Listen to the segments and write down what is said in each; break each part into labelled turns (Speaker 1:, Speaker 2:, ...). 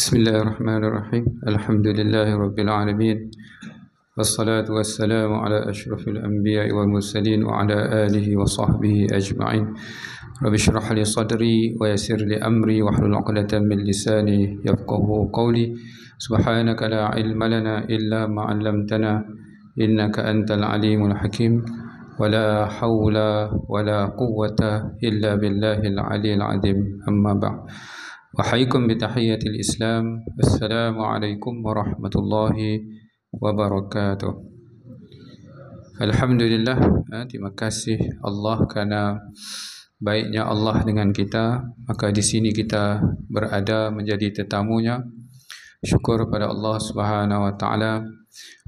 Speaker 1: Bismillahirrahmanirrahim. Alhamdulillahirabbil alamin. Wassalatu wassalamu ala asyrafil anbiya'i wal mursalin wa ala alihi wa sahbihi ajma'in. Rabbi shrah li sadri wa yassir li amri wahlul 'uqdatam min lisani yafqahu qawli. Subhanaka la ilma lana illa ma 'allamtana innaka antal alimul hakim. Wala haula wala quwwata illa billahil aliyyil 'azim. Amma ba'd. Wahaikum bitahiyatil Islam. Assalamualaikum warahmatullahi wabarakatuh. Alhamdulillah, terima kasih Allah kerana baiknya Allah dengan kita. Maka di sini kita berada menjadi tetamunya. Syukur pada Allah Subhanahu wa taala.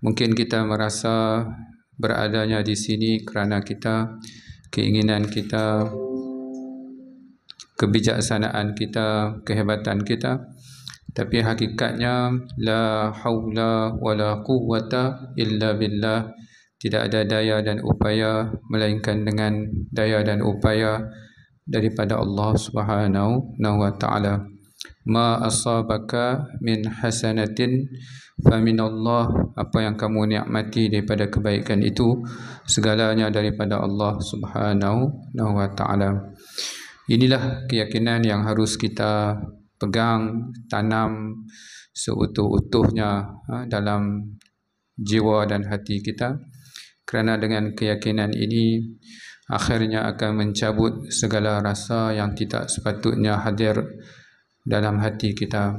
Speaker 1: Mungkin kita merasa beradanya di sini kerana kita, keinginan kita, kebijaksanaan kita, kehebatan kita, tapi hakikatnya la haula wala quwwata illa billah. Tidak ada daya dan upaya melainkan dengan daya dan upaya daripada Allah Subhanahu wa taala. Ma asabaka min hasanatin famin Allah. Apa yang kamu nikmati daripada kebaikan itu segalanya daripada Allah Subhanahu wa taala. Inilah keyakinan yang harus kita pegang, tanam seutuh-utuhnya dalam jiwa dan hati kita. Kerana dengan keyakinan ini akhirnya akan mencabut segala rasa yang tidak sepatutnya hadir dalam hati kita.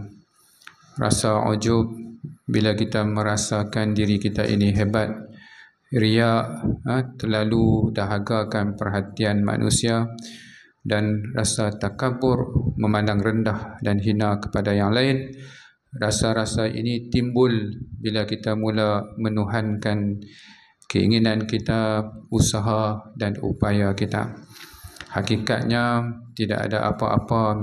Speaker 1: Rasa ujub bila kita merasakan diri kita ini hebat. Riya, terlalu dahagakan perhatian manusia. Dan rasa takabur, memandang rendah dan hina kepada yang lain. Rasa-rasa ini timbul bila kita mula menuhankan keinginan kita, usaha dan upaya kita. Hakikatnya tidak ada apa-apa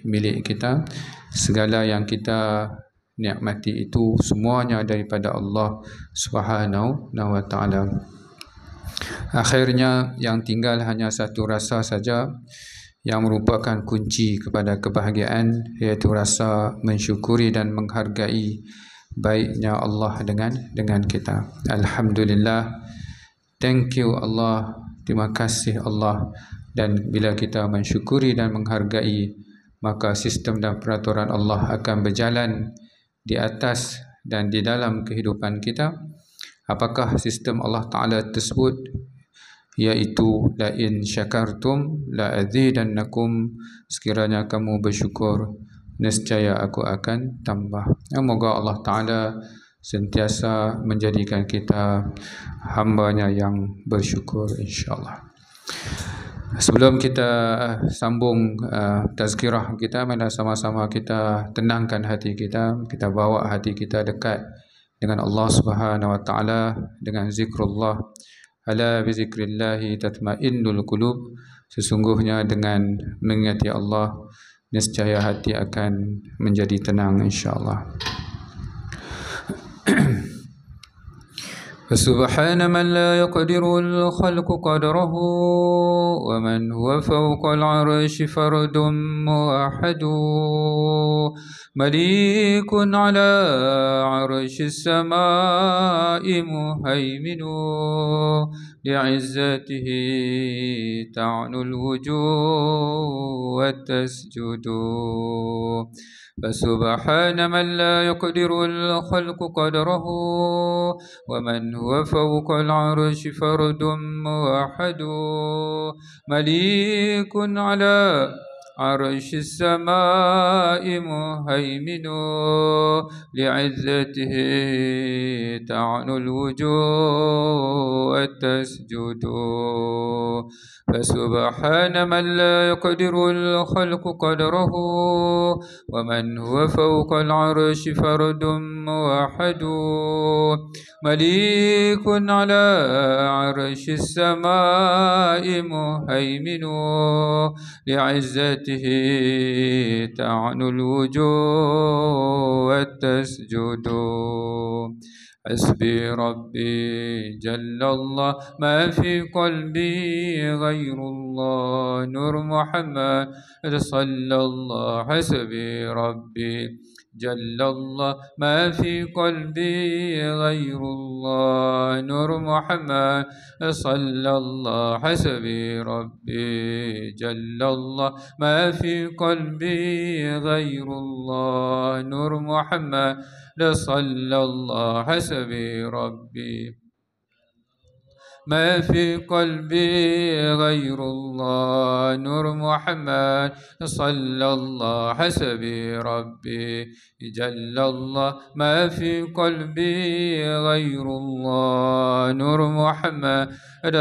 Speaker 1: milik kita. Segala yang kita nikmati itu semuanya daripada Allah Subhanahu wa Ta'ala. Akhirnya yang tinggal hanya satu rasa saja yang merupakan kunci kepada kebahagiaan, iaitu rasa mensyukuri dan menghargai baiknya Allah dengan kita. Alhamdulillah, thank you Allah, terima kasih Allah. Dan bila kita mensyukuri dan menghargai, maka sistem dan peraturan Allah akan berjalan di atas dan di dalam kehidupan kita. Apakah sistem Allah Ta'ala tersebut? Iaitu la in syakartum la azidannakum, sekiranya kamu bersyukur nescaya aku akan tambah. Semoga Allah Ta'ala sentiasa menjadikan kita hamba-Nya yang bersyukur, insya-Allah. Sebelum kita sambung tazkirah kita, mari sama-sama kita tenangkan hati kita, kita bawa hati kita dekat dengan Allah Subhanahu wa Ta'ala dengan zikrullah. Ala bizikrillahi tatmainnul qulub. Sesungguhnya dengan mengingati Allah, nescaya hati akan menjadi tenang, insya-Allah. فسبحان من لا يقدر الخلق قدره ومن هو فوق العرش فرد موحد مليك على عرش السماء مهيمن لعزته تعنو الوجوه وتسجد فسبحان من لا يقدر الخلق قدره ومن هو فوق العرش فرد موحد مليك على عرش السماء مهيمن لعزته تعنو الوجوه وتسجد فسبحان من لا يقدر الخلق قدره ومن هو فوق العرش فرد موحد مليك على عرش السماء مهيمن لعزته تعنو الوجوه وتسجد حسبي ربي جل الله ما في قلبي غير الله نور محمد صلى الله حسبي ربي جل الله ما في قلبي غير الله نور محمد صلى الله حسبي ربي جل الله ما في قلبي غير الله نور محمد صلى الله حسبي ربي ما في قلبي غير الله نور محمد صلى الله حسبي ربي جل الله ما في قلبي غير الله نور محمد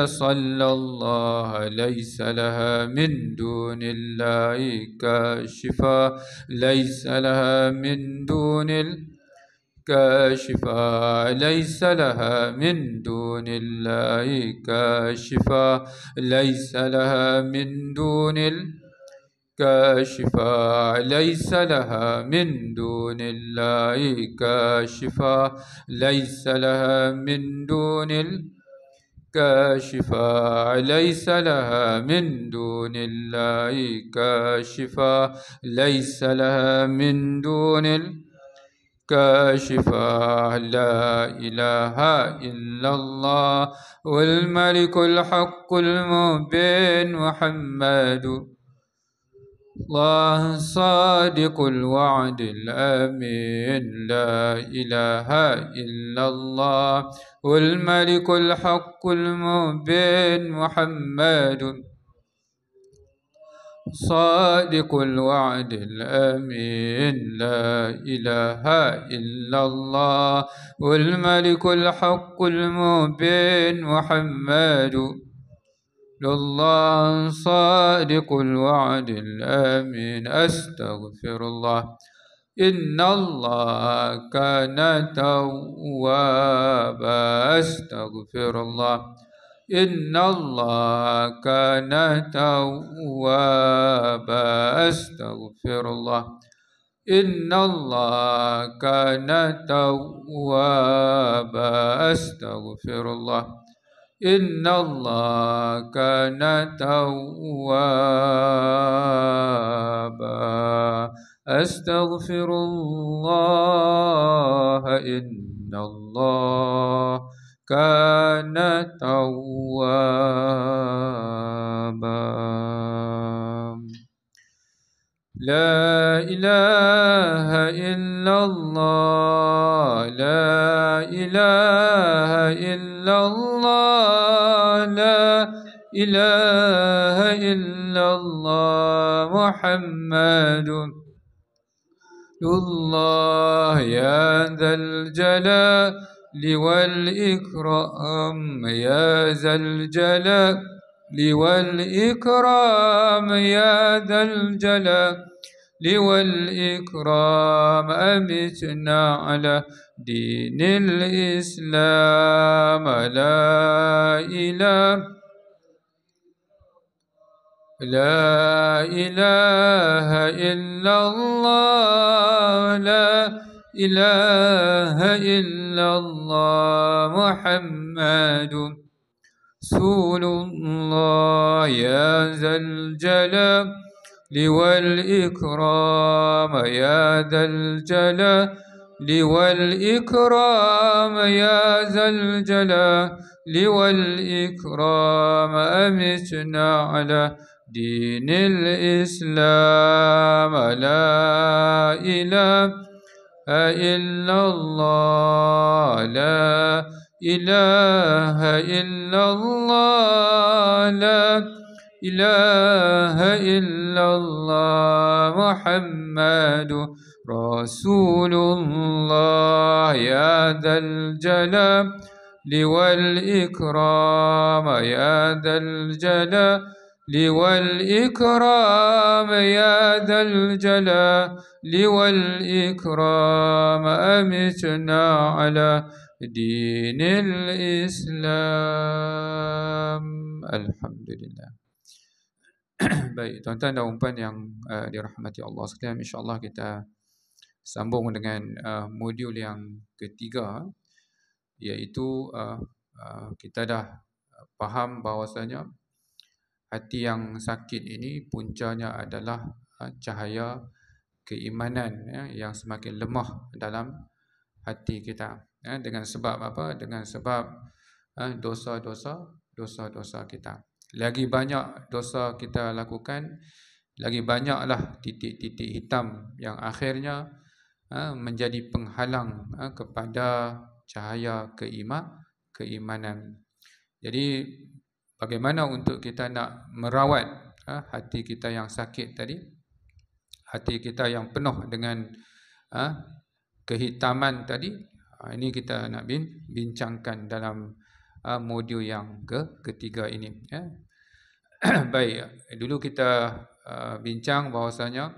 Speaker 1: صلى الله ليس لها من دون الله كاشفا ليس لها من دون كاشفا ليس لها من دون الله كاشفا ليس لها من دون كاشفا ليس لها من دون الله كاشفا ليس لها من دون كاشفا ليس لها من دون الله كاشفا ليس لها من دون كاشفا لا إله إلا الله والملك الحق المبين محمد الله صادق الوعد الأمين لا إله إلا الله والملك الحق المبين محمد صادق الوعد الأمين لا إله إلا الله والملك الحق المبين محمد الله صادق الوعد الأمين أستغفر الله إن الله كان توابا أستغفر الله إن الله كان توابا أستغفر الله Innallaha kana tawwaba. Astaghfirullah. Innallaha kana tawwaba. Astaghfirullah. Innallaha kana tawwaba. La ilaha illallah. La ilaha illallah. La ilaha illallah. Muhammadun Rasulullah. Ya dzal jalali wal ikram. Ya dzal jalali wal ikram. Ya dzal jalali والإكرام أمتنا على دين الإسلام. لا إله إلا الله. لا إله إلا الله. محمد رسول الله. يا ذا الجلال والإكرام. يا ذا الجلال والإكرام. يا ذا الجلال والإكرام أمتنا على دين الإسلام. لا إله إلا الله. لا إله إلا الله. لا إله إلا الله. محمد رسول الله. يا ذا الجلال والإكرام. يا ذا الجلال والإكرام. يا ذا الجلال والإكرام أمتنا على دين الإسلام. الحمد لله. Baik, tuan-tuan dan puan yang dirahmati Allah sekalian, insya-Allah kita sambung dengan modul yang ketiga, iaitu kita dah faham bahawasanya hati yang sakit ini puncanya adalah cahaya keimanan yang semakin lemah dalam hati kita. Dengan sebab apa? Dengan sebab dosa-dosa kita. Lagi banyak dosa kita lakukan, lagi banyaklah titik-titik hitam yang akhirnya menjadi penghalang kepada cahaya keimanan. Jadi bagaimana untuk kita nak merawat hati kita yang sakit tadi, hati kita yang penuh dengan kehitaman tadi. Ini kita nak bincangkan dalam modul yang ketiga ini. Baik, dulu kita bincang bahawasanya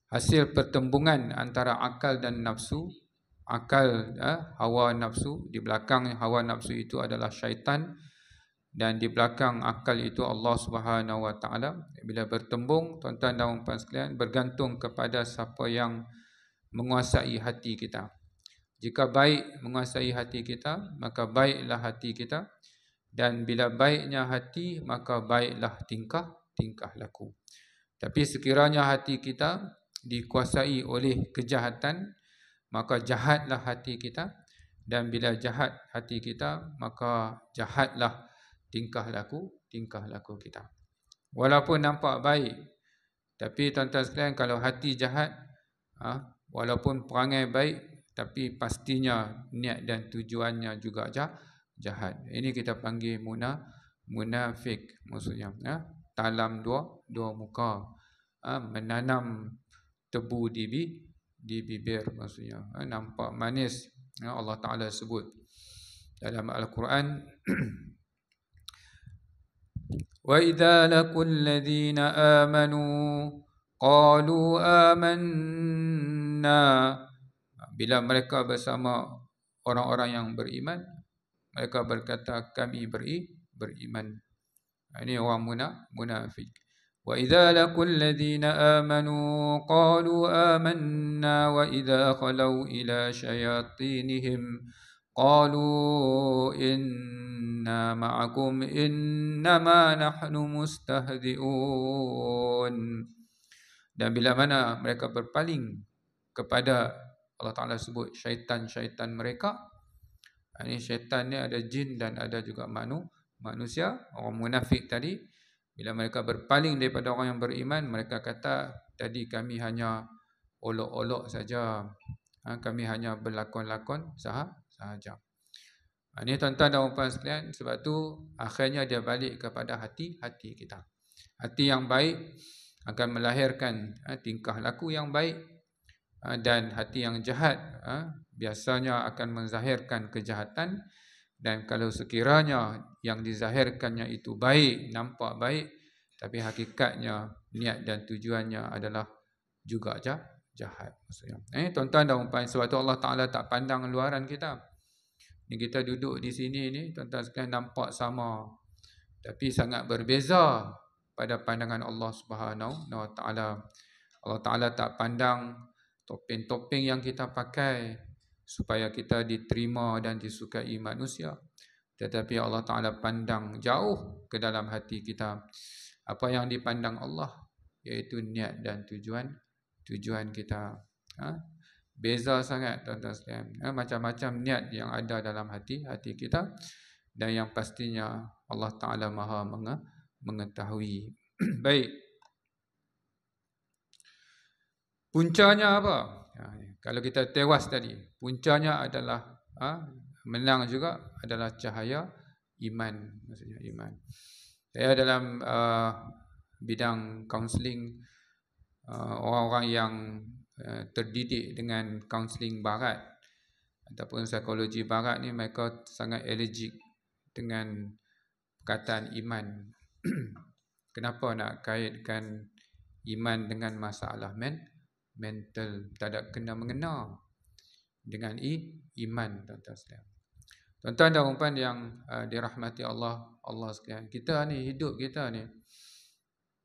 Speaker 1: hasil pertembungan antara akal dan nafsu, akal hawa nafsu, di belakang hawa nafsu itu adalah syaitan, dan di belakang akal itu Allah Subhanahu Wa Taala. Bila bertembung, tuan-tuan dan puan sekalian, bergantung kepada siapa yang menguasai hati kita. Jika baik menguasai hati kita, maka baiklah hati kita, dan bila baiknya hati, maka baiklah tingkah laku. Tapi sekiranya hati kita dikuasai oleh kejahatan, maka jahatlah hati kita, dan bila jahat hati kita, maka jahatlah tingkah laku kita. Walaupun nampak baik, tapi tuan-tuan sekalian, kalau hati jahat, walaupun perangai baik, tapi pastinya niat dan tujuannya juga jahat. Ini kita panggil munafik, maksudnya talam dua muka, menanam tebu di bibir, maksudnya nampak manis. Allah Ta'ala sebut dalam Al-Quran, wa idza laqul ladzina amanu qalu amanna. Bila mereka bersama orang-orang yang beriman, mereka berkata kami beriman. Ini orang munafik. وإذا لقوا الذين آمنوا قالوا آمنا وإذا خلوا إلى شياطينهم قالوا إنا معكم إنما نحن مستهزئون. Dan bila mana mereka berpaling kepada, Allah Ta'ala sebut syaitan-syaitan mereka. Ini syaitan ni ada jin dan ada juga manusia. Orang munafik tadi, bila mereka berpaling daripada orang yang beriman, mereka kata, tadi kami hanya olok-olok saja, kami hanya berlakon-lakon sahaja. Ini tuan-tuan dan puan sekalian, sebab tu akhirnya dia balik kepada hati kita. Hati yang baik akan melahirkan tingkah laku yang baik, dan hati yang jahat biasanya akan menzahirkan kejahatan. Dan kalau sekiranya yang dizahirkannya itu baik, nampak baik, tapi hakikatnya niat dan tujuannya adalah juga jahat. Maksudnya, tuan-tuan dan puan, sebab tu Allah Ta'ala tak pandang luaran kita. Ni kita duduk di sini ni, tuan-tuan sekalian, nampak sama, tapi sangat berbeza pada pandangan Allah Subhanahu wa Ta'ala. Allah Ta'ala tak pandang topeng-topeng yang kita pakai supaya kita diterima dan disukai manusia, tetapi Allah Ta'ala pandang jauh ke dalam hati kita. Apa yang dipandang Allah, iaitu niat dan tujuan kita. Beza sangat, tuan-tuan sekalian. Macam-macam niat yang ada dalam hati kita, dan yang pastinya Allah Ta'ala Maha mengetahui. Baik. Puncanya apa? Kalau kita tewas tadi, puncanya adalah menang juga adalah cahaya iman. Maksudnya iman. Saya dalam bidang kaunseling, orang-orang yang terdidik dengan kaunseling barat ataupun psikologi barat ni, mereka sangat allergic dengan perkataan iman. Kenapa nak kaitkan iman dengan masalah mental? Tak ada kena-mengena dengan iman, tuan-tuan sekalian. Tuan-tuan dan puan yang dirahmati Allah sekalian, kita ni, hidup kita ni,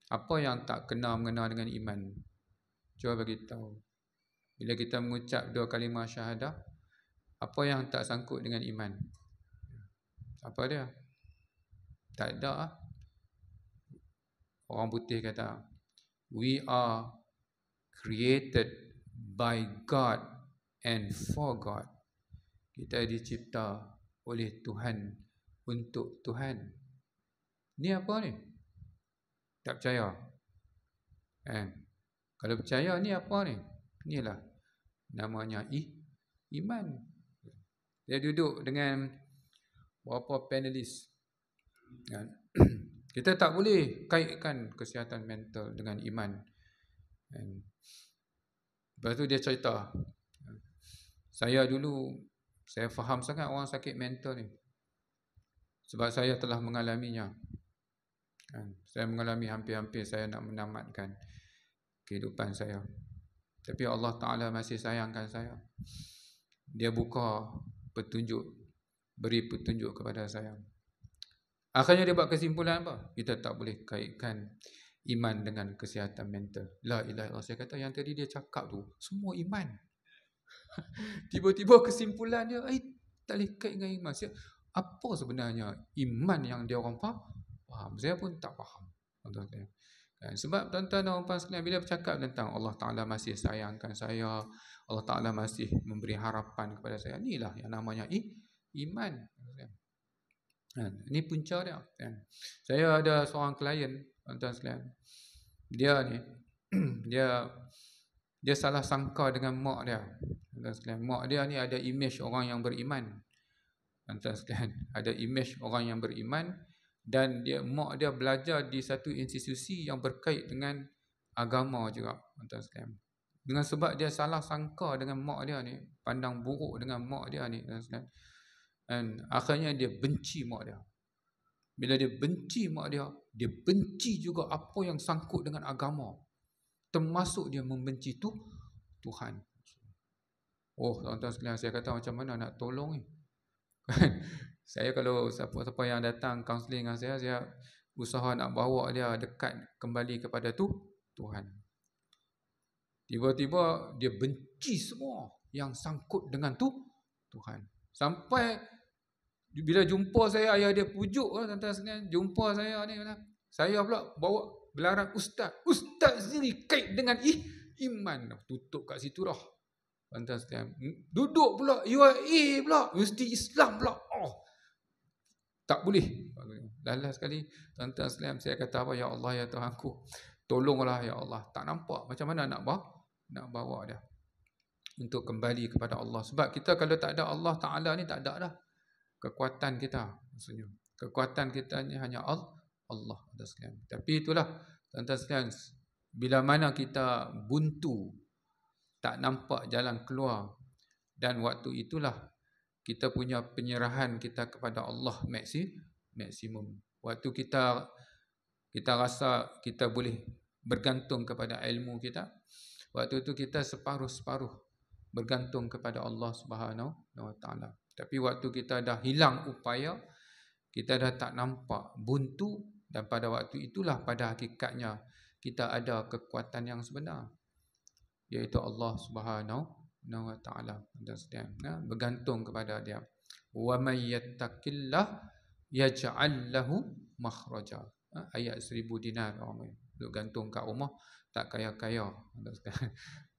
Speaker 1: apa yang tak kena-mengena dengan iman? Cuba bagi tahu. Bila kita mengucap 2 kalimah syahadah, apa yang tak sangkut dengan iman? Apa dia? Tak ada. Orang putih kata, we are created by God and for God. Kita dicipta oleh Tuhan untuk Tuhan. Ni apa ni? Tak percaya? Kalau percaya, ni apa ni? Inilah namanya iman. Dia duduk dengan beberapa panelis. Kita tak boleh kaitkan kesihatan mental dengan iman. Lepas tu dia cerita, saya dulu, saya faham sangat orang sakit mental ni, sebab saya telah mengalaminya. Saya mengalami hampir-hampir saya nak menamatkan kehidupan saya. Tapi Allah Ta'ala masih sayangkan saya. Dia buka petunjuk, beri petunjuk kepada saya. Akhirnya dia buat kesimpulan apa? Kita tak boleh kaitkan iman dengan kesihatan mental. La ilaha illallah. Saya kata yang tadi dia cakap tu semua iman. Tiba-tiba kesimpulan dia, tak boleh kait dengan iman. Apa sebenarnya iman yang dia orang faham? Saya pun tak faham. Sebab tuan-tuan dan puan sekalian, bila bercakap tentang Allah Ta'ala masih sayangkan saya, Allah Ta'ala masih memberi harapan kepada saya, inilah yang namanya iman. Ini punca dia. Saya ada seorang klien, tuan-tuan sekalian. Dia ni, dia salah sangka dengan mak dia. Tuan-tuan sekalian, mak dia ni ada image orang yang beriman. Tuan-tuan sekalian, ada image orang yang beriman. Dan mak dia belajar di satu institusi yang berkait dengan agama juga, tuan-tuan sekalian. Dengan sebab dia salah sangka dengan mak dia ni, pandang buruk dengan mak dia ni, tuan-tuan sekalian. Dan akhirnya dia benci mak dia. Bila dia benci mak dia, dia benci juga apa yang sangkut dengan agama. Termasuk dia membenci Tuhan. Oh, tuan-tuan sekalian, saya kata macam mana nak tolong ni? Saya kalau siapa-siapa yang datang kaunseling dengan saya usaha nak bawa dia dekat kembali kepada Tuhan. Tiba-tiba dia benci semua yang sangkut dengan Tuhan. Sampai bila jumpa saya, ayah dia pujuk, tuan-tuan sekalian, jumpa saya ni, saya pula bawa gelaran ustaz. Ustaz sendiri kait dengan iman. Tutup kat situ dah. Tuan-tuan sekalian, duduk pula UAE pula, Universiti Islam pula. Oh, tak boleh. Last sekali, tuan-tuan sekalian, saya kata apa? Ya Allah, ya Tuhanku, tolonglah ya Allah. Tak nampak macam mana nak bawa dia untuk kembali kepada Allah. Sebab kita kalau tak ada Allah Ta'ala ni, tak ada dah kekuatan kita. Maksudnya kekuatan kita ni hanya Allah. Tapi itulah tuan-tuan sekalian, bila mana kita buntu, tak nampak jalan keluar, dan waktu itulah kita punya penyerahan kita kepada Allah maksimum. Waktu kita rasa kita boleh bergantung kepada ilmu kita, waktu itu kita separuh-separuh bergantung kepada Allah Subhanahu wa Ta'ala. Tapi waktu kita dah hilang upaya, kita dah tak nampak, buntu, dan pada waktu itulah pada hakikatnya kita ada kekuatan yang sebenar, iaitu Allah Subhanahu wa Ta'ala. Bergantung kepada dia. Wa may yattaqillah yaj'al lahu makhraja. Ayat 1000 dinar. Duk gantung kat rumah, tak kaya-kaya.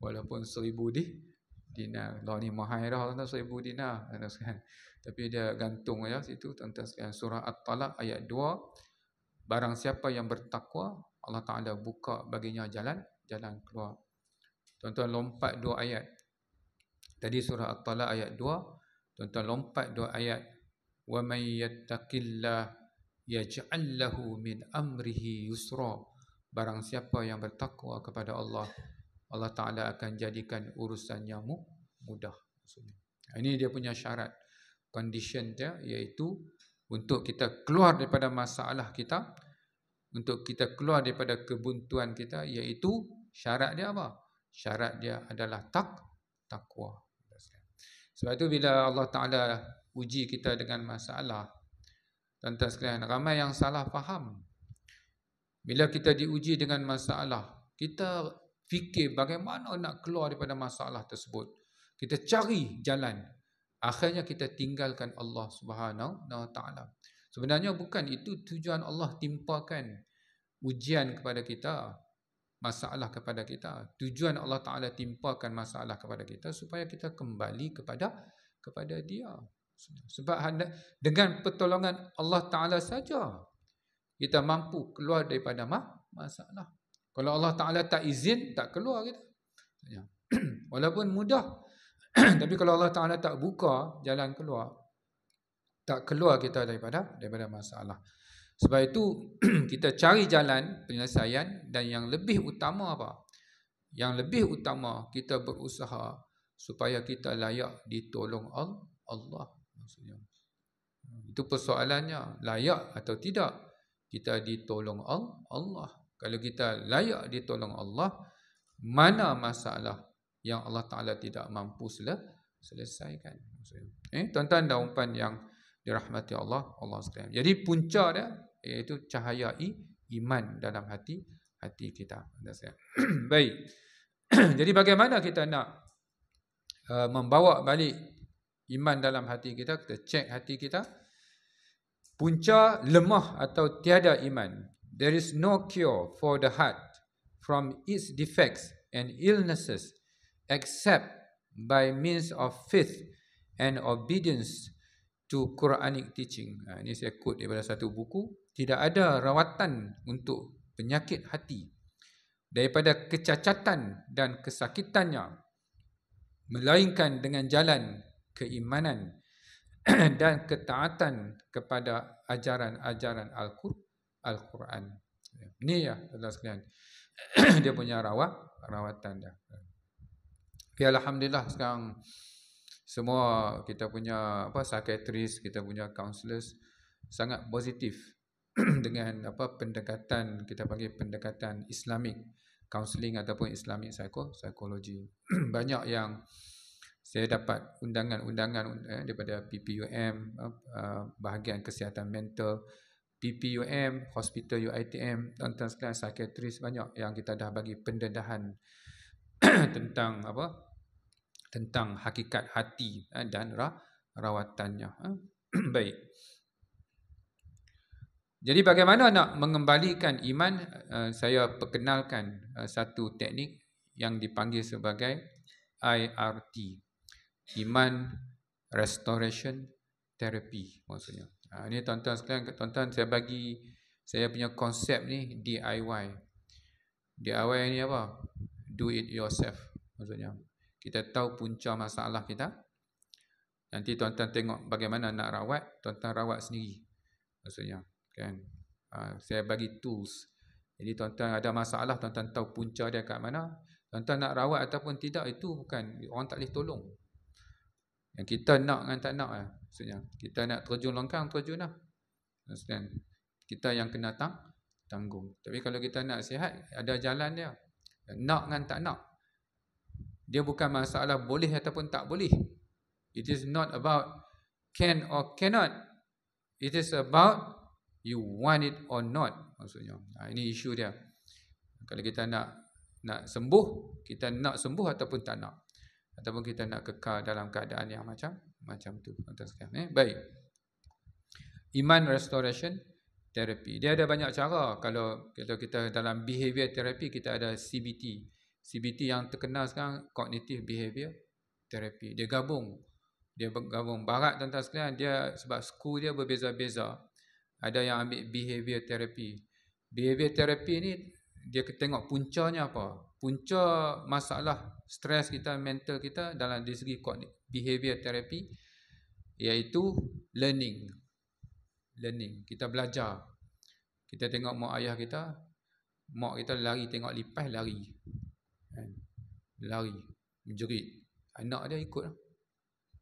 Speaker 1: Walaupun 1000 dinar. Allah ni mahal dah, 1000 dinar. Tapi dia gantung ya situ, tuan-tuan sekalian. Surah At-Talaq ayat 2. Barang siapa yang bertakwa, Allah Ta'ala buka baginya jalan keluar. Tuan-tuan lompat 2 ayat. Tadi surah At-Talaq ayat 2. Tuan-tuan lompat 2 ayat. Wa may yattaqillah yaj'al lahu min amrihi yusra. Barang siapa yang bertakwa kepada Allah, Allah Ta'ala akan jadikan urusannya mudah. Ini dia punya syarat, condition dia, iaitu untuk kita keluar daripada masalah kita, untuk kita keluar daripada kebuntuan kita, iaitu syarat dia apa? Syarat dia adalah takwa. Sebab itu bila Allah Ta'ala uji kita dengan masalah, tuan-tuan sekalian, ramai yang salah faham. Bila kita diuji dengan masalah, kita fikir bagaimana nak keluar daripada masalah tersebut. Kita cari jalan. Akhirnya kita tinggalkan Allah Subhanahu wa Ta'ala. Sebenarnya bukan itu tujuan Allah timpakan ujian kepada kita, masalah kepada kita. Tujuan Allah Ta'ala timpakan masalah kepada kita supaya kita kembali kepada Dia. Sebab dengan pertolongan Allah Ta'ala saja kita mampu keluar daripada masalah. Kalau Allah Ta'ala tak izin, tak keluar kita. Walaupun mudah, tapi kalau Allah Ta'ala tak buka jalan keluar, tak keluar kita daripada masalah. Sebab itu kita cari jalan penyelesaian, dan yang lebih utama apa? Yang lebih utama kita berusaha supaya kita layak ditolong Allah. Maksudnya, itu persoalannya, layak atau tidak kita ditolong Allah. Kalau kita layak ditolong Allah, mana masalah yang Allah Ta'ala tidak mampu selesaikan. Tuan-tuan dan puan yang dirahmati Allah sekalian. Jadi punca dia iaitu cahaya iman dalam hati kita. Baik. Jadi bagaimana kita nak membawa balik iman dalam hati kita? Kita cek hati kita. Punca lemah atau tiada iman. There is no cure for the heart from its defects and illnesses except by means of faith and obedience to Quranic teaching. Ini saya quote daripada satu buku. Tidak ada rawatan untuk penyakit hati daripada kecacatan dan kesakitannya, melainkan dengan jalan keimanan dan ketaatan kepada ajaran-ajaran Al-Quran. Ini ya, saudara sekalian, dia punya rawatan dia. Okay, alhamdulillah sekarang semua kita punya psychiatrist, kita punya counselors sangat positif dengan pendekatan, kita panggil pendekatan Islamic counselling ataupun Islamic psychology. Banyak yang saya dapat undangan daripada PPUM, bahagian kesihatan mental, PPUM, hospital UiTM, tuan-tuan sekalian, psikiatris banyak yang kita dah bagi pendedahan tentang apa? Tentang hakikat hati dan rawatannya. Baik. Jadi bagaimana nak mengembalikan iman? Saya perkenalkan satu teknik yang dipanggil sebagai IRT, Iman Restoration Therapy maksudnya. Ini tuan-tuan sekalian, tuan-tuan saya punya konsep ni DIY. DIY ni apa? Do it yourself maksudnya. Kita tahu punca masalah kita. Nanti tuan-tuan tengok bagaimana nak rawat, tuan-tuan rawat sendiri maksudnya. Kan? Saya bagi tools. Jadi tuan-tuan ada masalah, tuan-tuan tahu punca dia kat mana. Tuan-tuan nak rawat ataupun tidak, itu bukan, orang tak boleh tolong. Yang kita nak dengan tak nak lah. Maksudnya, kita nak terjun longkang, terjun lah. Maksudnya, kita yang kena tanggung. Tapi kalau kita nak sihat, ada jalan dia. Nak dengan tak nak. Dia bukan masalah boleh ataupun tak boleh. It is not about can or cannot. It is about you want it or not. Maksudnya, ini isu dia. Kalau kita nak sembuh, kita nak sembuh ataupun tak nak. Ataupun kita nak kekal dalam keadaan yang macam tu. Baik. Iman Restoration Therapy. Dia ada banyak cara. Kalau kita dalam behavior therapy, kita ada CBT. CBT yang terkenal sekarang, Cognitive Behavior Therapy. Dia gabung barat, tuan-tuan sekalian. Dia sebab school dia berbeza-beza. Ada yang ambil behavior therapy. Behavior therapy ni dia tengok puncanya apa. Punca masalah stres kita, mental kita dalam segi behavior therapy iaitu learning. Kita belajar. Kita tengok mak ayah kita, mak kita lari tengok lipas, lari, menjerit. Anak dia ikut.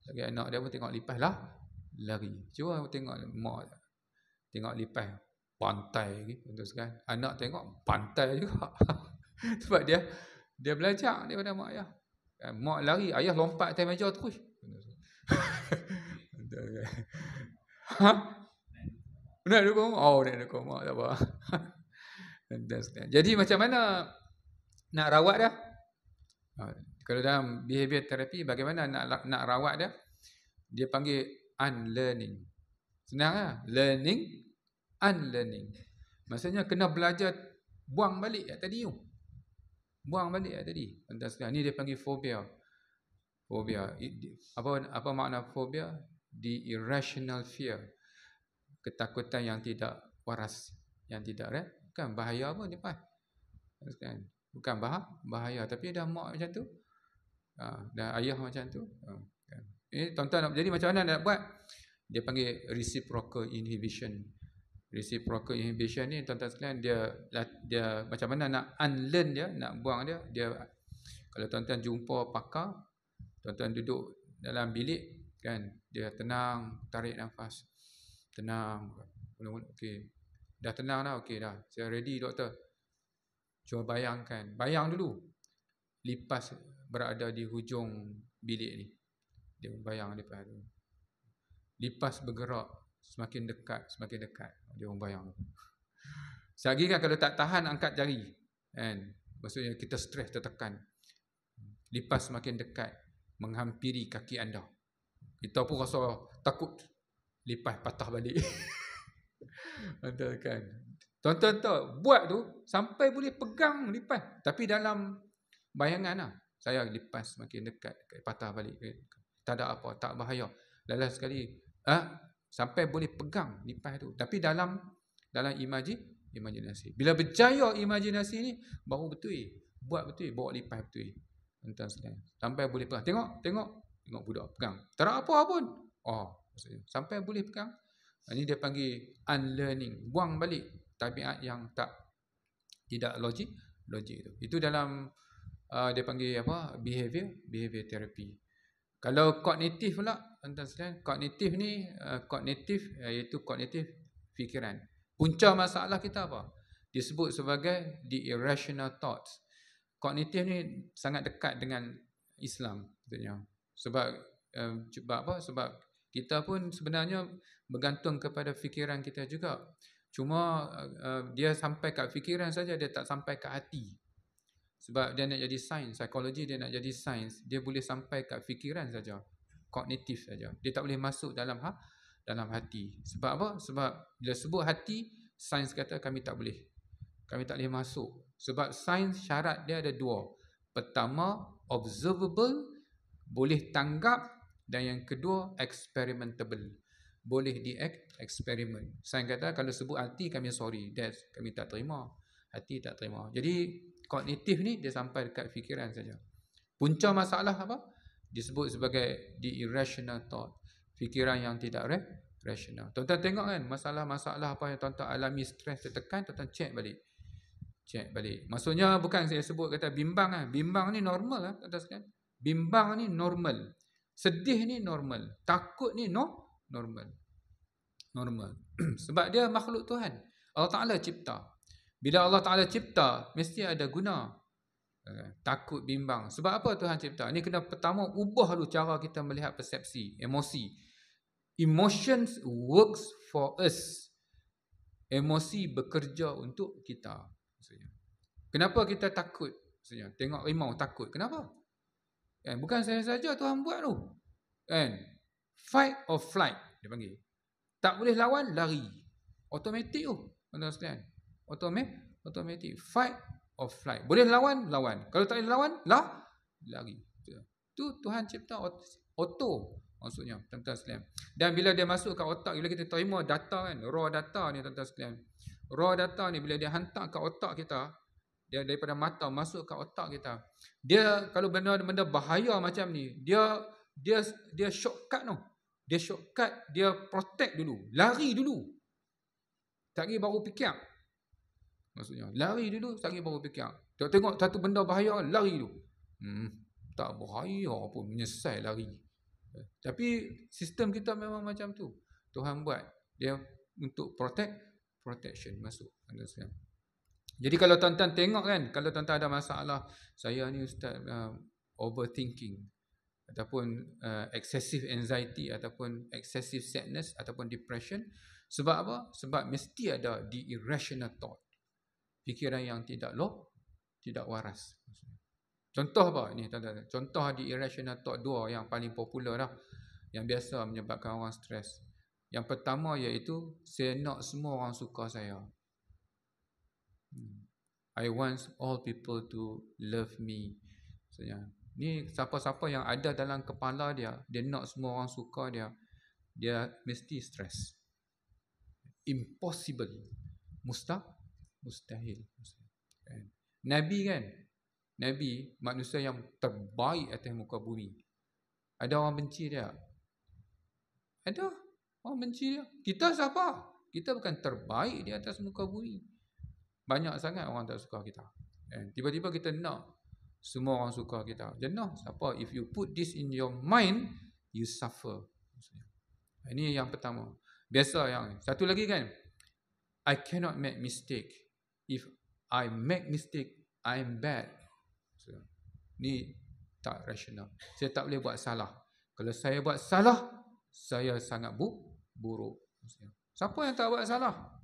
Speaker 1: Lagi anak dia pun tengok lipas lah, lari. Cuba tengok mak tengok lipas, pantai gitu kan. Anak tengok pantai juga. Sebab dia belajar daripada mak ayah. Mak lari, ayah lompat atas meja terus. Nak dukung? Oh, nak dukung mak, tak apa. Jadi macam mana nak rawat dia? Kalau dalam behavior therapy, bagaimana nak rawat dia? Dia panggil unlearning. Senang lah. Learning, unlearning. Maksudnya kena belajar buang balik yang tadi tu. Buang balik yang tadi. Ni dia panggil phobia. Phobia. Apa makna phobia? The irrational fear. Ketakutan yang tidak waras. Yang tidak bukan bahaya pun dia pas. Bukan bahaya. Tapi dah mak macam tu. Dah ayah macam tu. Tuan-tuan, jadi macam mana nak buat? Dia panggil reciprocal inhibition. Reciprocal inhibition ni, tuan-tuan sekalian, dia macam mana nak unlearn dia, nak buang dia. Kalau tuan-tuan jumpa pakar, tuan-tuan duduk dalam bilik, kan, dia tenang, tarik nafas. Tenang. Okey. Dah tenang dah, okey dah. Saya ready, doktor. Cuba bayang dulu. Lipas berada di hujung bilik ni. Dia bayang lipas tu. Lipas bergerak semakin dekat. Dia bayang. Selagi kan kalau tak tahan, angkat jari. Kan? Maksudnya kita stres, tertekan. Lipas semakin dekat, menghampiri kaki anda. Kita pun rasa takut. Lipas patah balik. Kan? Tuan-tuan tahu, buat tu sampai boleh pegang lipas. Tapi dalam bayangan lah. Saya lipas semakin dekat, patah balik. Tak ada apa, tak bahaya. Last sekali, sampai boleh pegang lipas tu. Tapi dalam imajinasi. Bila berjaya imajinasi ni, baru betul. Buat betul, bawa lipas betul. Sampai boleh pegang. Tengok budak pegang. Tak ada apa pun. Sampai boleh pegang. Ini dia panggil unlearning. Buang balik tabiat yang tidak logik tu. Itu dalam dia panggil apa? Behavior therapy. Kalau kognitif pula, kognitif ni iaitu kognitif fikiran. Punca masalah kita apa? Disebut sebagai the irrational thoughts. Kognitif ni sangat dekat dengan Islam tentunya. Sebab kita pun sebenarnya bergantung kepada fikiran kita juga. Cuma dia sampai kat fikiran saja, dia tak sampai kat hati. Sebab dia nak jadi sains, psikologi dia nak jadi sains, dia boleh sampai kat fikiran saja, kognitif saja. Dia tak boleh masuk dalam hati. Sebab apa? Sebab bila sebut hati, sains kata kami tak boleh. Kami tak boleh masuk. Sebab sains syarat dia ada dua. Pertama, observable, boleh tanggap, dan yang kedua, experimentable. Boleh di-eksperimen. Sains kata kalau sebut hati, kami sorry, kami tak terima. Hati tak terima. Jadi kognitif ni dia sampai dekat fikiran saja. Punca masalah apa? Disebut sebagai the irrational thought. Fikiran yang tidak rasional. Tuan-tuan tengok kan, masalah-masalah apa yang tuan-tuan alami, stres, tertekan, tuan-tuan check balik. Maksudnya bukan saya sebut kata bimbang kan. Bimbang ni normal lah, tuan-tuan sekalian. Bimbang ni normal. Sedih ni normal. Takut ni normal. Sebab dia makhluk Tuhan. Allah Ta'ala cipta. Bila Allah Ta'ala cipta, mesti ada guna. Takut, bimbang. Sebab apa Tuhan cipta? Ini kena pertama ubah dulu cara kita melihat persepsi, emosi. Emotions works for us. Emosi bekerja untuk kita. Kenapa kita takut? Tengok rimau takut. Kenapa? Bukan saya saja Tuhan buat tu. Fight or flight dia panggil. Tak boleh lawan, lari. Automatik tu. Understand? Automatik. Fight or flight. Boleh lawan, lawan. Kalau tak boleh lawan, lari. Tu Tuhan cipta auto. Maksudnya, tuan-tuan sekalian. Dan bila dia masuk kat otak, bila kita terima data kan, raw data ni tuan-tuan sekalian. Raw data ni bila dia hantar kat otak kita, dia daripada mata masuk kat otak kita. Dia kalau benda-benda bahaya macam ni, dia shortcut tu. Dia shortcut, dia protect dulu, lari dulu. Tak lagi baru fikir. Maksudnya, lari dulu, tak lagi baru fikir. Tengok satu benda bahaya, lari dulu. Tak bahaya pun, menyesal lari. Tapi sistem kita memang macam tu. Tuhan buat dia untuk protection masuk. Jadi kalau tuan-tuan tengok kan, kalau tuan-tuan ada masalah, saya ni ustaz overthinking ataupun excessive anxiety ataupun excessive sadness ataupun depression, sebab apa? Sebab mesti ada the irrational thought. Fikiran yang tidak waras. Contoh apa ni tuan-tuan? Contoh the irrational thought dua yang paling popular dah, yang biasa menyebabkan orang stres. Yang pertama iaitu saya nak semua orang suka saya. I want all people to love me. Ni siapa-siapa yang ada dalam kepala dia nak semua orang suka dia mesti stres. Impossible. Mustahil. Nabi kan? Nabi manusia yang terbaik atas muka bumi. Ada orang benci dia? Ada orang benci dia. Kita siapa? Kita bukan terbaik di atas muka bumi. Banyak sangat orang tak suka kita. Tiba-tiba kita nak semua orang suka kita. Jenah siapa? If you put this in your mind, you suffer. Ini yang pertama. Biasa yang satu lagi kan, I cannot make mistake. If I make mistake, I am bad. Ni tak rasional. Saya tak boleh buat salah. Kalau saya buat salah, saya sangat buruk. Siapa yang tak buat salah?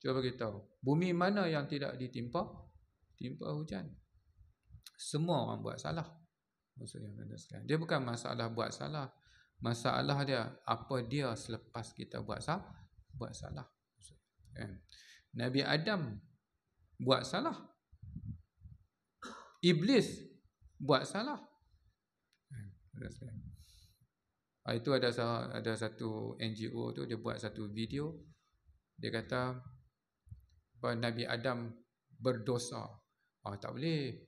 Speaker 1: Cuba beritahu. Bumi mana yang tidak ditimpa hujan? Semua orang buat salah. Maksudnya, dia bukan masalah buat salah. Masalah dia apa dia selepas kita buat salah. Nabi Adam buat salah. Iblis buat salah. Itu ada satu NGO tu, dia buat satu video. Dia kata Nabi Adam berdosa. Tak boleh.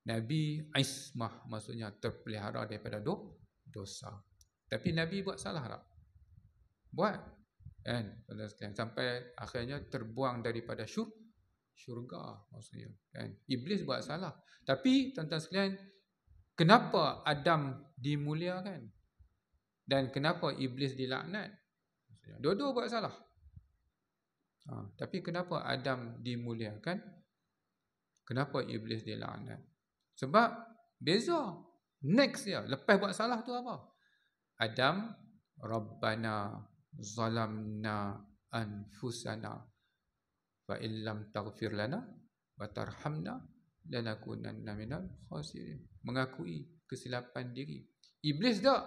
Speaker 1: Nabi ismah, maksudnya terpelihara daripada dosa. Tapi Nabi buat salah tak? Buat. Kan? Sampai akhirnya terbuang daripada syurga, maksudnya. Kan? Iblis buat salah. Tapi tuan-tuan sekalian, kenapa Adam dimuliakan? Dan kenapa Iblis dilaknat? Dua-dua buat salah. Tapi kenapa Adam dimuliakan? Kenapa Iblis dilaknat? Sebab beza. Next dia, lepas buat salah tu apa? Adam, Rabbana zalamna anfusana fa in lam taghfir lana wa tarhamna lanakunanna minal khasirin. Mengakui kesilapan diri. Iblis tak.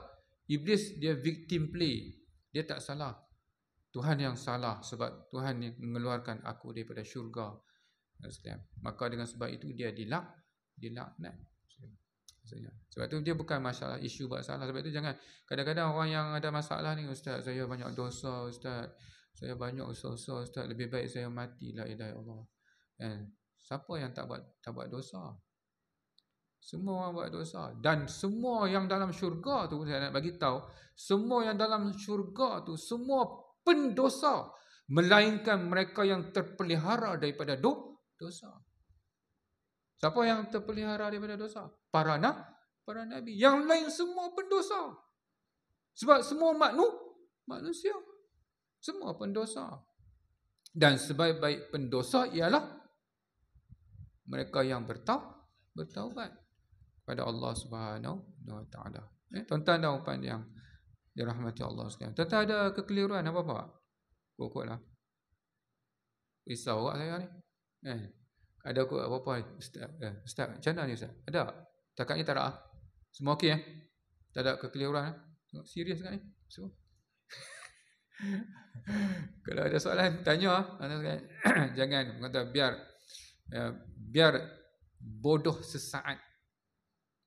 Speaker 1: Iblis dia victim play. Dia tak salah. Tuhan yang salah sebab Tuhan yang mengeluarkan aku daripada syurga. Maka dengan sebab itu dia dilaknat. Sebab tu dia bukan masalah isu buat salah. Sebab tu jangan, kadang-kadang orang yang ada masalah ni, ustaz saya banyak dosa, ustaz saya banyak dosa, ustaz lebih baik saya mati, la ilaha illallah. Siapa yang tak buat dosa? Semua orang buat dosa. Dan semua yang dalam syurga tu, saya nak bagi tahu, semua yang dalam syurga tu semua pendosa, melainkan mereka yang terpelihara daripada dosa. Siapa yang terpelihara daripada dosa? Para nabi. Yang lain semua pendosa. Sebab semua manusia semua pendosa. Dan sebaik-baik pendosa ialah mereka yang bertaubat pada Allah Subhanahu wa taala. Tuan-tuan dan puan yang dirahmati Allah sekalian. Tuan-tuan ada kekeliruan apa-apa? Pokoklah. Risau kat saya ni. Ada kot apa-apa Ustaz, macam mana ni Ustaz? Ada? Takat ni tak ada? Semua okey Tak ada kekeliruan? Serius kat ni? So. Kalau ada soalan tanya. Jangan kata biar bodoh sesaat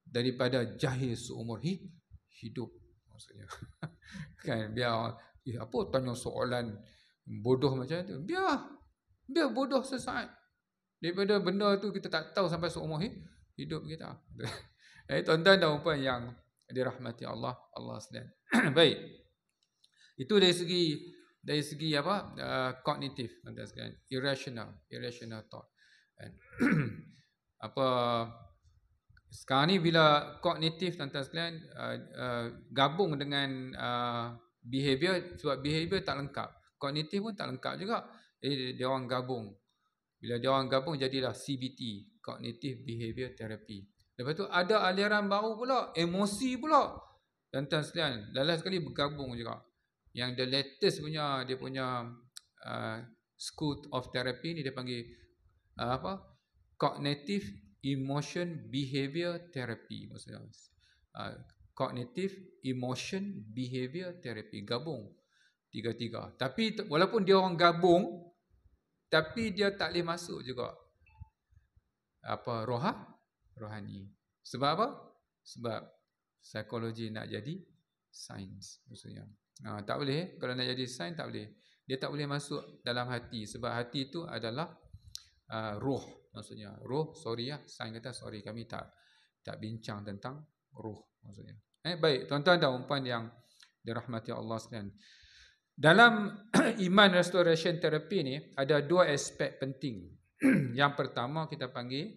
Speaker 1: daripada jahil seumur hidup. Maksudnya kan, biar apa tanya soalan bodoh macam tu. Biar bodoh sesaat daripada benda tu kita tak tahu sampai seumur hidup kita. Tuan-tuan dan puan yang dirahmati Allah sekalian. Baik. Itu dari segi apa? Kognitif, tuan-tuan sekalian. Irrational thought. Sekarang ni bila kognitif, tuan-tuan sekalian, gabung dengan behavior, sebab behavior tak lengkap, kognitif pun tak lengkap juga. Jadi dia orang gabung. Bila dia orang gabung jadilah CBT, Cognitive Behavior Therapy. Lepas tu ada aliran baru pula, emosi pula. Tuan-tuan sekalian, last sekali bergabung juga. Yang the latest punya, dia punya school of therapy ni dia panggil Cognitive Emotion Behavior Therapy. Maksudnya Cognitive Emotion Behavior Therapy. Gabung tiga-tiga. Tapi walaupun dia orang gabung, tapi dia tak boleh masuk juga rohani. Sebab apa? Sebab psikologi nak jadi sains. Maksudnya tak boleh. Kalau nak jadi sains tak boleh. Dia tak boleh masuk dalam hati. Sebab hati itu adalah roh. Maksudnya roh, sains kata sorry, kami tak bincang tentang roh. Maksudnya baik, tuan-tuan dan puan yang dirahmati Allah sekalian. Dalam iman restoration therapy ni ada dua aspek penting. Yang pertama kita panggil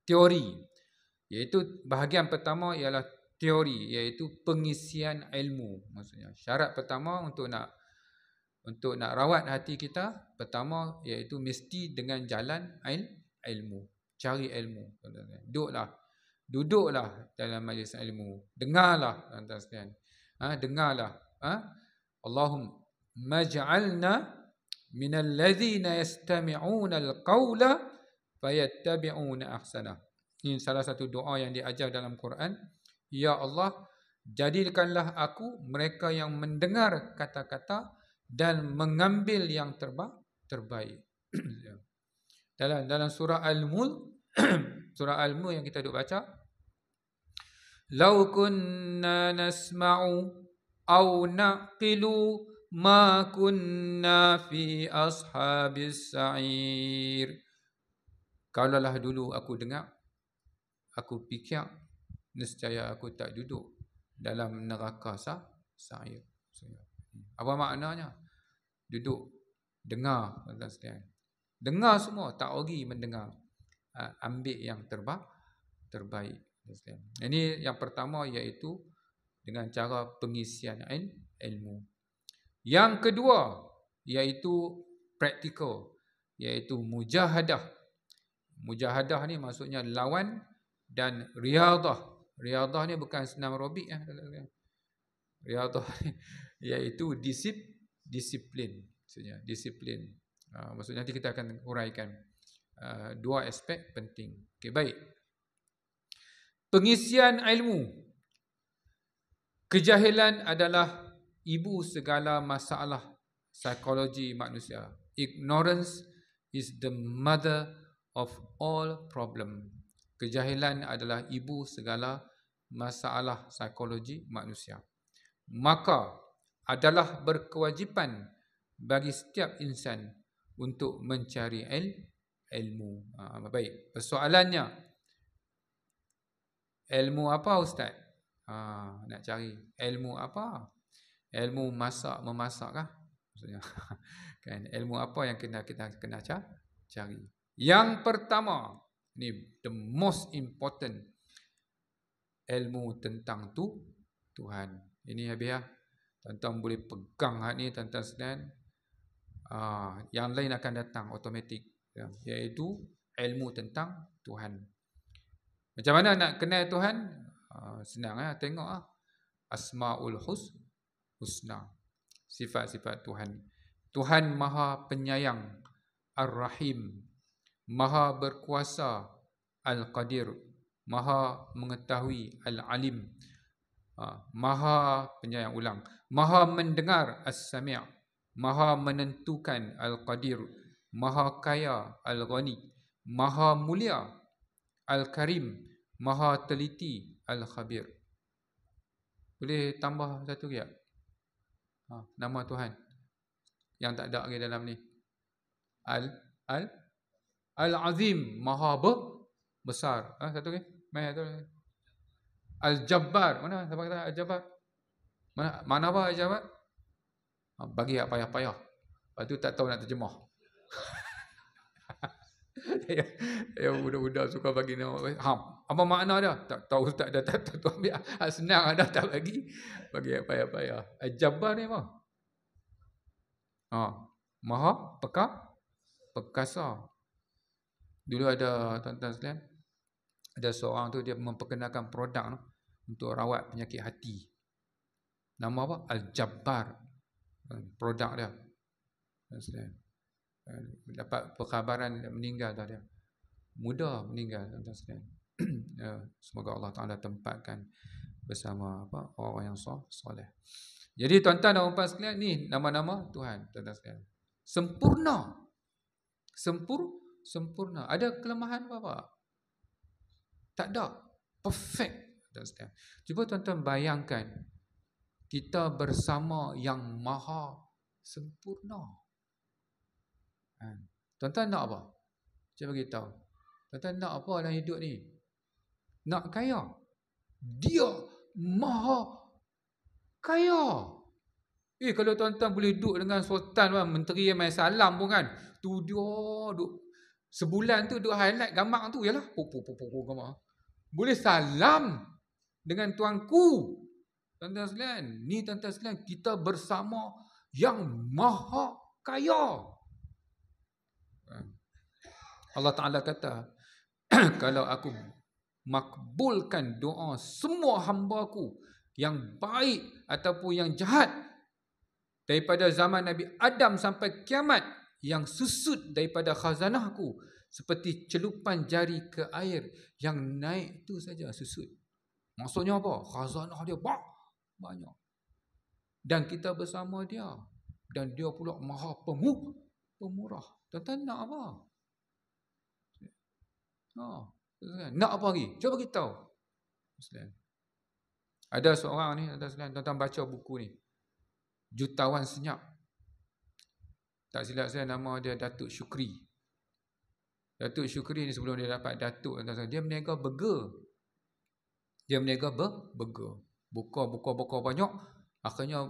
Speaker 1: teori, iaitu bahagian pertama ialah teori, iaitu pengisian ilmu. Maksudnya syarat pertama untuk nak rawat hati kita, pertama iaitu mesti dengan jalan ilmu. Cari ilmu. Duduklah dalam majlis ilmu. Dengarlah, tuan-tuan sekalian. Dengarlah. Allahumma maj'alna minal ladzina yastami'una al-qawla fayattabi'una ahsana. Ini salah satu doa yang diajar dalam Quran. Ya Allah, jadikanlah aku mereka yang mendengar kata-kata dan mengambil yang terbaik. Dalam surah Al-Mulk, surah Al-Mulk yang kita duk baca, Lau kunna nasma'u aw naqilu ma kunna fi ashabis sa'ir. Kalaulah dulu aku dengar, aku fikir, nescaya aku tak duduk dalam neraka sa'ir. Apa maknanya? Duduk, dengar, tuan-tuan sekalian. Dengar semua, tak rugi mendengar. Ambil yang terbaik. Ini yang pertama, iaitu dengan cara pengisian ilmu. Yang kedua iaitu praktikal, iaitu mujahadah. Mujahadah ni maksudnya lawan, dan riadah. Riadah ni bukan senam aerobik. Riadah ni iaitu disiplin. Maksudnya disiplin. Maksudnya nanti kita akan uraikan dua aspek penting. Okey, baik. Pengisian ilmu. Kejahilan adalah ibu segala masalah psikologi manusia. Ignorance is the mother of all problem. Kejahilan adalah ibu segala masalah psikologi manusia. Maka adalah berkewajipan bagi setiap insan untuk mencari ilmu. Baik, persoalannya, ilmu apa Ustaz? Nak cari ilmu apa? Ilmu memasak kah? Maksudnya kan, ilmu apa yang kita kena cari? Yang pertama, ni the most important, ilmu tentang Tuhan. Ini habis ya. Tuan-tuan boleh pegang hal ni, tuan-tuan sekalian. Yang lain akan datang automatik, iaitu ilmu tentang Tuhan. Macam mana nak kenal Tuhan? Senang ya, tengok Asmaul Husna, sifat-sifat Tuhan. Tuhan Maha Penyayang, Ar-Rahim, Maha Berkuasa, Al-Qadir, Maha Mengetahui, Al-Alim, Maha Penyayang, ulang, Maha Mendengar, As-Sami', Maha Menentukan, Al-Qadir, Maha Kaya, Al-Ghani, Maha Mulia, Al-Karim, Maha Teliti, Al-Khabir. Boleh tambah satu lagi tak? Nama Tuhan yang tak ada lagi dalam ni. Al-Azim, Maha Besar. Satu lagi. Al-Jabbar. Mana? Siapa kata Al-Jabbar? Mana apa Al-Jabbar? Bagi tak payah-payah. Lepas tu tak tahu nak terjemah. Yang budak-budak suka bagi nama. Apa makna dia? Tak tahu, tak tahu ambil. Senang dah tak bagi. Bagi tak payah-payah. Al-Jabbar ni apa? Maha Perkasa. Dulu ada tuan-tuan sekalian, ada seorang tu dia memperkenalkan produk untuk rawat penyakit hati. Nama apa? Al-Jabbar. Produk dia. Dapat perkhabaran meninggal dah dia. Muda meninggal, tuan-tuan sekalian. Semoga Allah Ta'ala tempatkan bersama orang yang soleh. Jadi tuan-tuan dan puan sekalian, ni nama-nama Tuhan, tuan-tuan sekalian. Sempurna. Ada kelemahan apa? Tak ada. Perfect, tuan-tuan sekalian. Cuba tuan-tuan bayangkan, kita bersama yang maha sempurna. Tuan-tuan nak apa? Saya beritahu. Tuan-tuan nak apa dalam hidup ni? Nak kaya. Dia maha kaya. Kalau tuan-tuan boleh duduk dengan sultan, menteri yang main salam pun kan, tu dia duduk sebulan tu duduk highlight gambar tu, yalah. Gambar. Boleh salam dengan tuanku. Tuan-tuan sekalian, ni tuan-tuan sekalian, kita bersama yang maha kaya. Allah Ta'ala kata, kalau aku makbulkan doa semua hamba-Ku yang baik ataupun yang jahat, daripada zaman Nabi Adam sampai kiamat, yang susut daripada khazanahku seperti celupan jari ke air, yang naik tu saja susut. Maksudnya apa? Khazanah dia banyak. Dan kita bersama dia. Dan dia pula maha pemurah. Tuan-tuan nak apa? Nak apa lagi? Cuba bagi tahu. Ada seorang ni, tuan-tuan baca buku ni, Jutawan Senyap. Tak silap saya nama dia Datuk Syukri. Datuk Syukri ni sebelum dia dapat Datuk, dia berniaga burger. Dia berniaga burger. Buka banyak. Akhirnya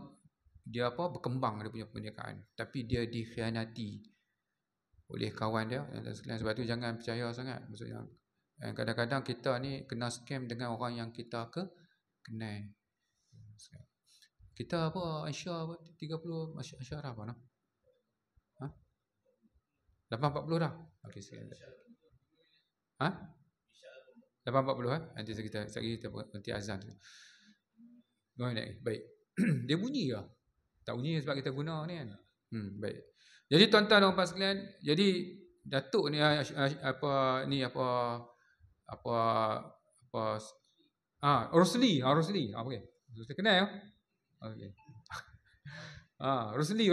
Speaker 1: dia berkembang dia punya perniagaan. Tapi dia dikhianati oleh kawan dia. Sebab tu jangan percaya sangat. Maksudnya kadang-kadang kita ni kena scam dengan orang yang kita kenal. Kita Aisyah 30 Aisyah apa 8.40 dah. Okey, sekali. 8.40 nanti kita berhenti azan. Baik. Dia bunyi ke? Tak bunyi sebab kita guna ni kan. Baik. Jadi tuan-tuan dan puan sekalian, jadi Datuk ni Rosli, okey. Kita kenal ya? Okey. Rosli,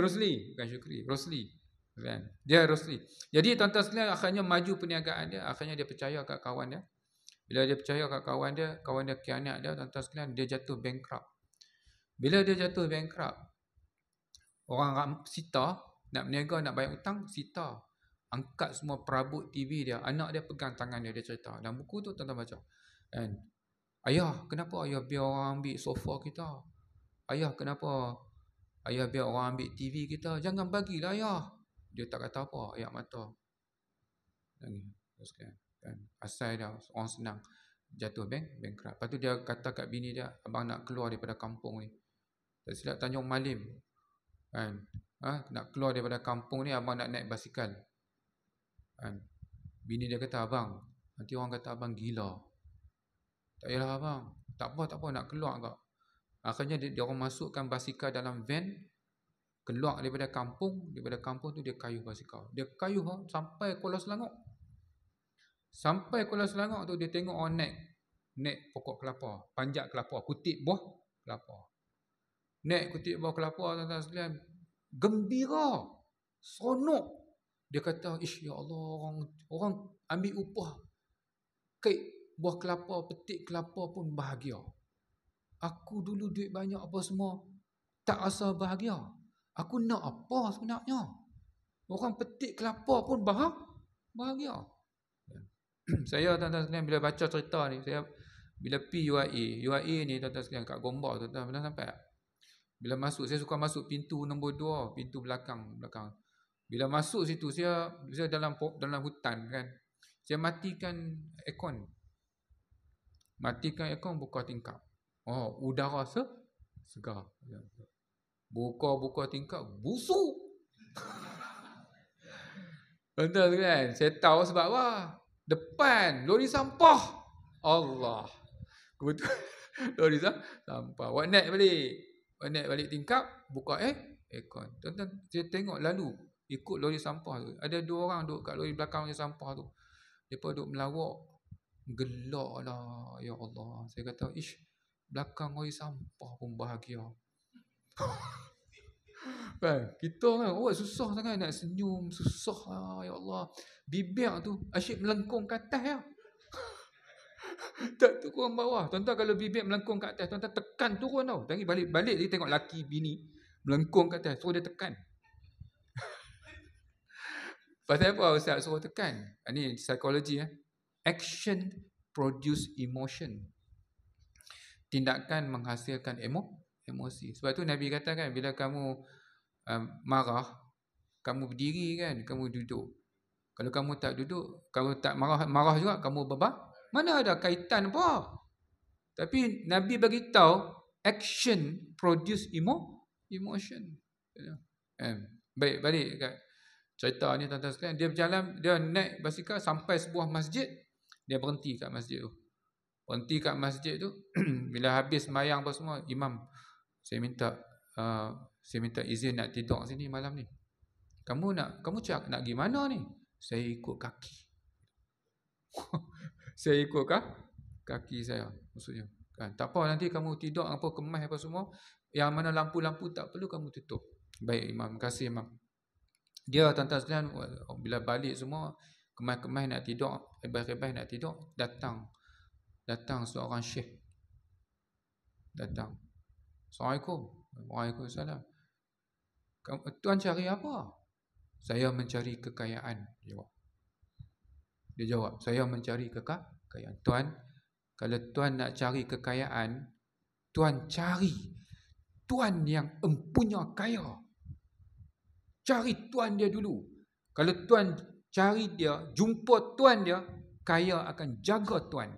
Speaker 1: bukan Syukri, Rosli. Kan? Dia Rosli. Jadi tuan-tuan sekalian, akhirnya maju perniagaan dia, akhirnya dia percaya kat kawan dia. Bila dia percaya kat kawan dia khianat dia, tuan-tuan sekalian, dia jatuh bankrupt. Bila dia jatuh bankrupt, orang sita nak berniaga, nak bayar hutang, sita angkat semua perabot TV dia, anak dia pegang tangan dia cerita. Dalam buku tu tuan-tuan baca. Kan? Ayah, kenapa ayah biar orang ambil sofa kita? Ayah, kenapa ayah biar orang ambil TV kita? Jangan bagilah ayah. Dia tak kata apa, ayat mata. Kan? Asal dia orang senang jatuh bankrupt. Lepas tu dia kata kat bini dia, abang nak keluar daripada kampung ni. Tak silap Tanjung Malim. Kan? Nak keluar daripada kampung ni, abang nak naik basikal. Kan? Bini dia kata, abang, nanti orang kata abang gila. Tak payahlah abang. Tak apa, nak keluar kau. Akhirnya dia orang masukkan basikal dalam van, keluar daripada kampung tu dia kayuh basikal. Dia kayuh sampai Kuala Selangor. Sampai Kuala Selangor tu dia tengok orang naik pokok kelapa, panjat kelapa, kutip buah kelapa. Naik kutip buah kelapa, tuan-tuan sekalian, gembira, seronok. Dia kata, ya Allah, orang ambil upah kait buah kelapa, petik kelapa pun bahagia. Aku dulu duit banyak apa semua, tak rasa bahagia. Aku nak apa sebenarnya? Orang petik kelapa pun bahagia. Saya tuan-tuan sekalian, bila baca cerita ni, saya bila pi UAE ni tuan-tuan sekalian, kat Gombak tuan-tuan pernah sampai tak? Bila masuk, saya suka masuk pintu nombor 2, pintu belakang. Bila masuk situ, saya dalam hutan kan. Saya matikan aircon. Buka tingkap. Udara segar. Buka tingkap, busuk. Tuan-tuan kan, saya tahu sebab apa. Depan lori sampah. Allah. Kebetulan lori sampah. Awak naik balik tingkap, buka aircon. Tuan-tuan, saya tengok lalu ikut lori sampah tu. Ada 2 orang duduk kat lori belakang lori sampah tu. Depa duduk melawak. Gelak lah, ya Allah. Saya kata, belakang lori sampah pun bahagia. Kita kan, susah sangat nak senyum, susah lah, ya Allah. Bibir tu asyik melengkung ke atas ya. Tak turun bawah. Tuan-tuan kalau bibir melengkung ke atas, tuan-tuan tekan turun tau. Tadi balik dia tengok laki bini melengkung ke atas, suruh dia tekan. Pasal apa Ustaz suruh tekan? Ini psikologi ya. Action produce emotion. Tindakan menghasilkan emosi. Sebab tu Nabi katakan, bila kamu marah, kamu berdiri kan, kamu duduk. Kalau kamu tak duduk, kamu tak marah juga, kamu bebah. Mana ada kaitan apa? Tapi Nabi bagi tahu, action produce emotion. Baik, balik kat cerita ni tuan-tuan sekalian. Dia berjalan, dia naik basikal sampai sebuah masjid. Dia berhenti kat masjid tu. Bila habis sembahyang apa semua, imam, saya minta izin nak tidur sini malam ni. Kamu nak pergi mana ni? Saya ikut kaki. Saya ikut kaki saya, maksudnya. Kan? Tak apa, nanti kamu tidur apa kemas apa semua, yang mana lampu-lampu tak perlu kamu tutup. Baik imam, terima kasih imam. Dia tuan-tuan sekalian, bila balik semua, kemas-kemas nak tidur, rebah-rebah nak tidur, datang seorang syekh. Datang. Assalamualaikum. Waalaikumsalam. Tuan cari apa? Saya mencari kekayaan. Dia jawab, saya mencari kekayaan. Tuan, kalau tuan nak cari kekayaan, tuan cari tuan yang empunya kaya. Cari tuan dia dulu. Kalau tuan cari dia, jumpa tuan dia, kaya akan jaga tuan.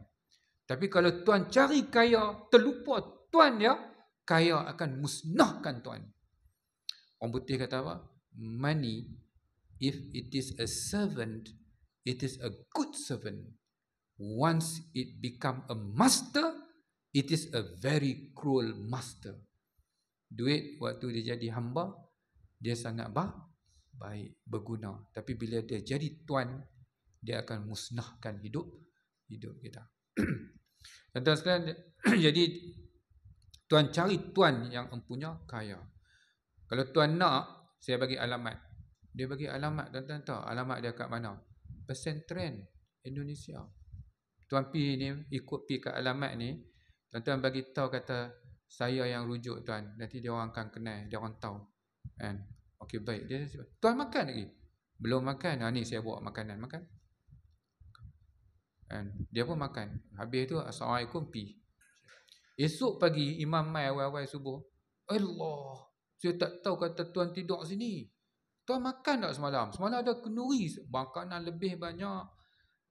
Speaker 1: Tapi kalau tuan cari kaya, terlupa tuan dia, kaya akan musnahkan tuan. Orang putih kata apa? Money, if it is a servant, it is a good servant. Once it become a master, it is a very cruel master. Duit waktu dia jadi hamba, dia sangat baik, berguna. Tapi bila dia jadi tuan, dia akan musnahkan hidup kita. Tuan-tuan sekalian, jadi tuan cari tuan yang empunya kaya. Kalau tuan nak, saya bagi alamat. Dia bagi alamat, tuan-tuan tahu alamat dia kat mana? Pesantren Indonesia. Tuan pi ni, ikut pi kat alamat ni, tuan-tuan bagi tahu kata saya yang rujuk tuan. Nanti dia orang akan kenal, dia orang tahu. Kan? Okey, baik. Dia tuan makan lagi? Belum makan. Ni saya bawa makanan, makan. Kan? Dia pun makan. Habis tu assalamualaikum, pi. Esok pagi imam mai awal-awal subuh. Allah, saya tak tahu kata tuan tidur sini. Tuan makan tak semalam? Semalam ada kenduri, makanan lebih banyak.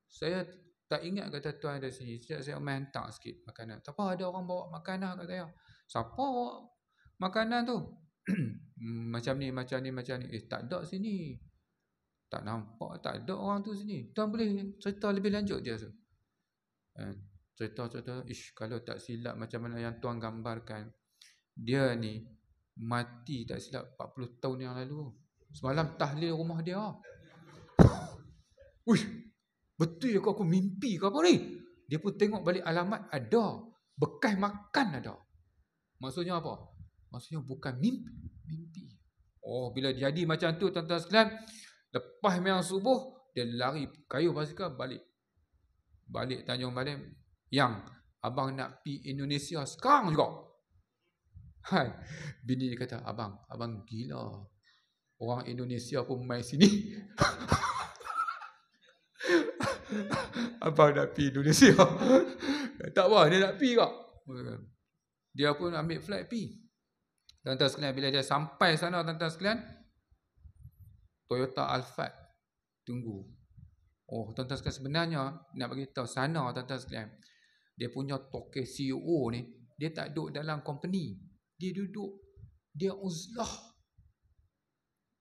Speaker 1: Saya tak ingat kata tuan ada sini. Sekejap saya main hantar sikit makanan. Tak apa, ada orang bawa makanan kat saya. Siapa bawa makanan tu? Macam ni. Tak ada sini. Tak nampak, tak ada orang tu sini. Tuan boleh cerita lebih lanjut dia tu. Cerita, kalau tak silap macam mana yang tuan gambarkan, dia ni mati tak silap 40 tahun yang lalu. Semalam tahlil rumah dia. Uish, betul ke aku mimpi ke apa ni? Dia pun tengok balik alamat, ada bekas makan ada. Maksudnya apa? Maksudnya bukan mimpi. Oh, bila jadi macam tu tuan-tuan sekalian, lepas memang subuh, dia lari kayu basikal balik Tanjung Balim. Yang abang nak pi Indonesia sekarang juga. Hai, bini dia kata, abang gila. Orang Indonesia pun mai sini. Abang nak pi Indonesia. Tak apa, dia nak pi kak. Dia pun ambil flight pi. Tuan-tuan sekalian, bila dia sampai sana, tuan-tuan sekalian, Toyota Alphard tunggu. Oh, tuan-tuan sekalian, sebenarnya nak bagi tahu sana, tuan-tuan sekalian, dia punya toke CEO ni, dia tak duduk dalam company. Dia uzlah.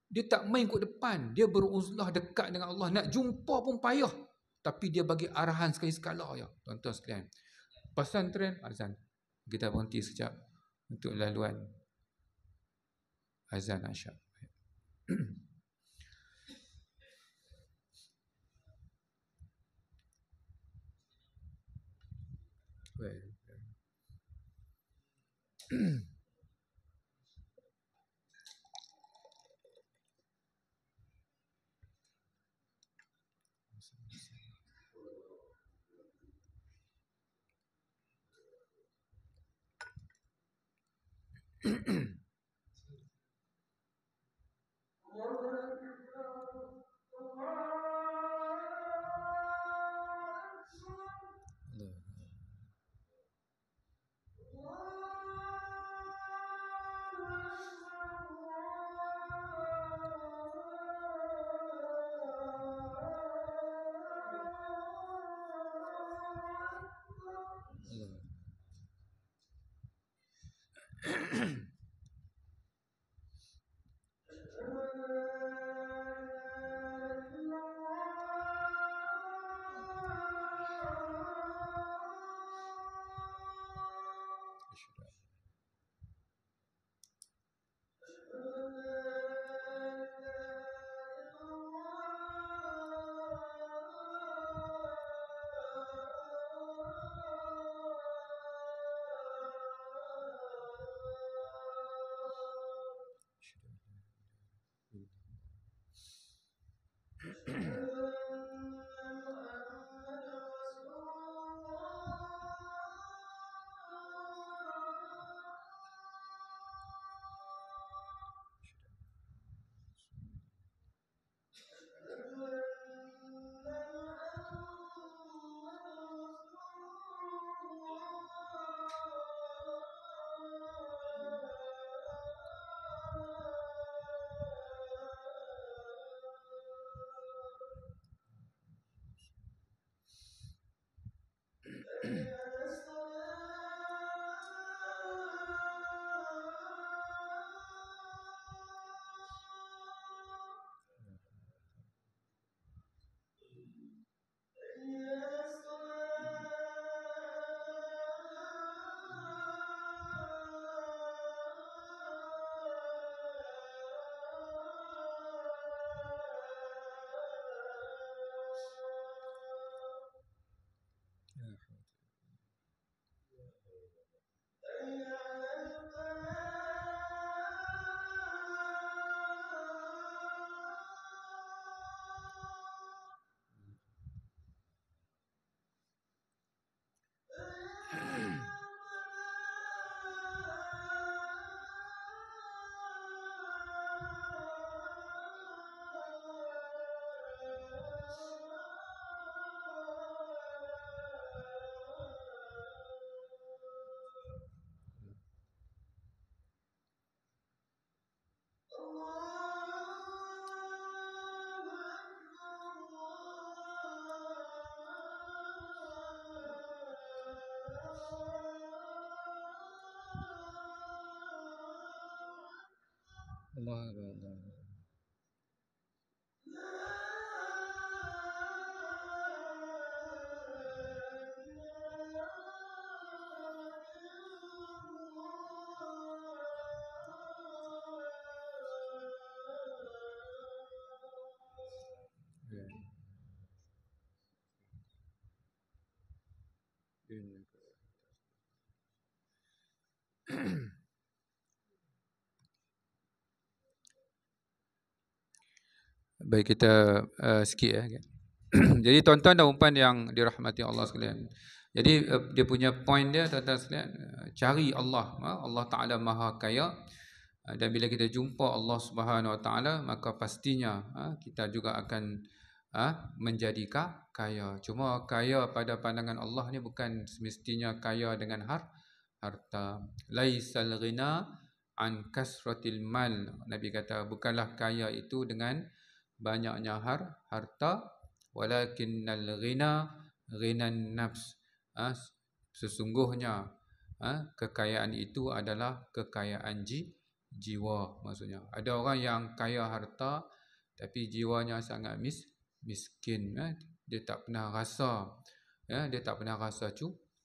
Speaker 1: Dia tak main kot depan. Dia beruzlah dekat dengan Allah. Nak jumpa pun payah. Tapi dia bagi arahan sekali-sekala ya, tuan-tuan sekalian. Pesantren azan. Kita berhenti sekejap untuk laluan azan Asyak. Allah. Baik, kita sikit kan. Jadi tuan-tuan dan puan yang dirahmati Allah sekalian. Jadi dia punya point dia tuan-tuan sekalian, cari Allah. Allah Taala Maha Kaya. Dan bila kita jumpa Allah Subhanahu Wa Taala, maka pastinya kita juga akan menjadi kaya. Cuma kaya pada pandangan Allah ni bukan semestinya kaya dengan harta. Laisal ghina an kasratil mal. Nabi kata bukanlah kaya itu dengan banyaknya harta, walakinnal ghina ghinan nafs. Sesungguhnya kekayaan itu adalah kekayaan jiwa. Maksudnya ada orang yang kaya harta tapi jiwanya sangat miskin. Dia tak pernah rasa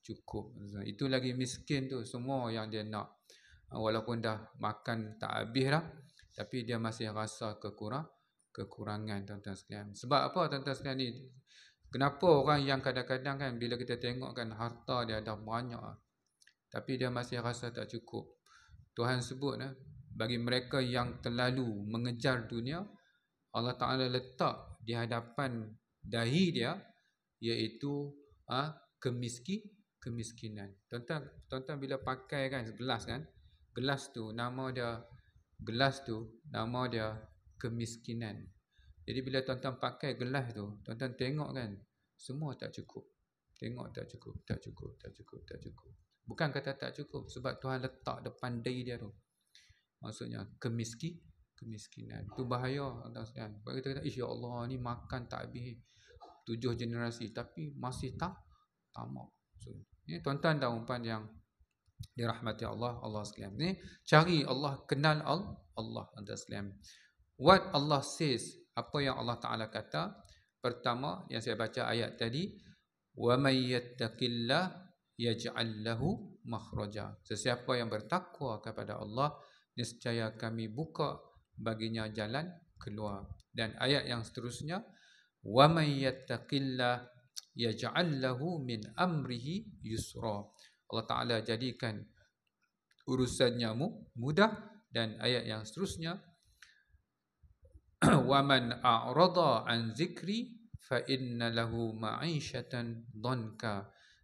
Speaker 1: cukup. Itu lagi miskin tu. Semua yang dia nak, walaupun dah makan tak habis dah, tapi dia masih rasa kekurangan tuan-tuan sekalian. Sebab apa tuan-tuan sekalian ni? Kenapa orang yang kadang-kadang kan bila kita tengok kan harta dia dah banyak tapi dia masih rasa tak cukup. Tuhan sebut bagi mereka yang terlalu mengejar dunia, Allah Ta'ala letak di hadapan dahi dia iaitu kemiskinan. Tuan-tuan bila pakai kan gelas kan, gelas tu nama dia kemiskinan. Jadi bila tuan-tuan pakai gelas tu, tuan-tuan tengok kan semua tak cukup. Tengok tak cukup. Bukan kata tak cukup, sebab Tuhan letak depan diri dia tu. Maksudnya kemiskinan. Itu bahaya tuan-tuan sekalian. Sebab kita kata, ya Allah ni makan tak habis 7 generasi tapi masih tak tamak. So, ini tuan-tuan dan puan yang dirahmati Allah sekalian. Ni cari Allah, kenal Allah tuan-tuan sekalian. What Allah says, apa yang Allah Ta'ala kata. Pertama yang saya baca ayat tadi, wa may yattaqillah yaj'al lahu makhraja. Sesiapa yang bertakwa kepada Allah, niscaya kami buka baginya jalan keluar. Dan ayat yang seterusnya, wa may yattaqillah yaj'al lahu min amrihi yusra. Allah Ta'ala jadikan urusannya mudah. Dan ayat yang seterusnya, وَمَنْ أَعْرَضَ عَنْ ذِكْرِي فَإِنَّ لَهُ مَعِيشَةً ضَنْكَ.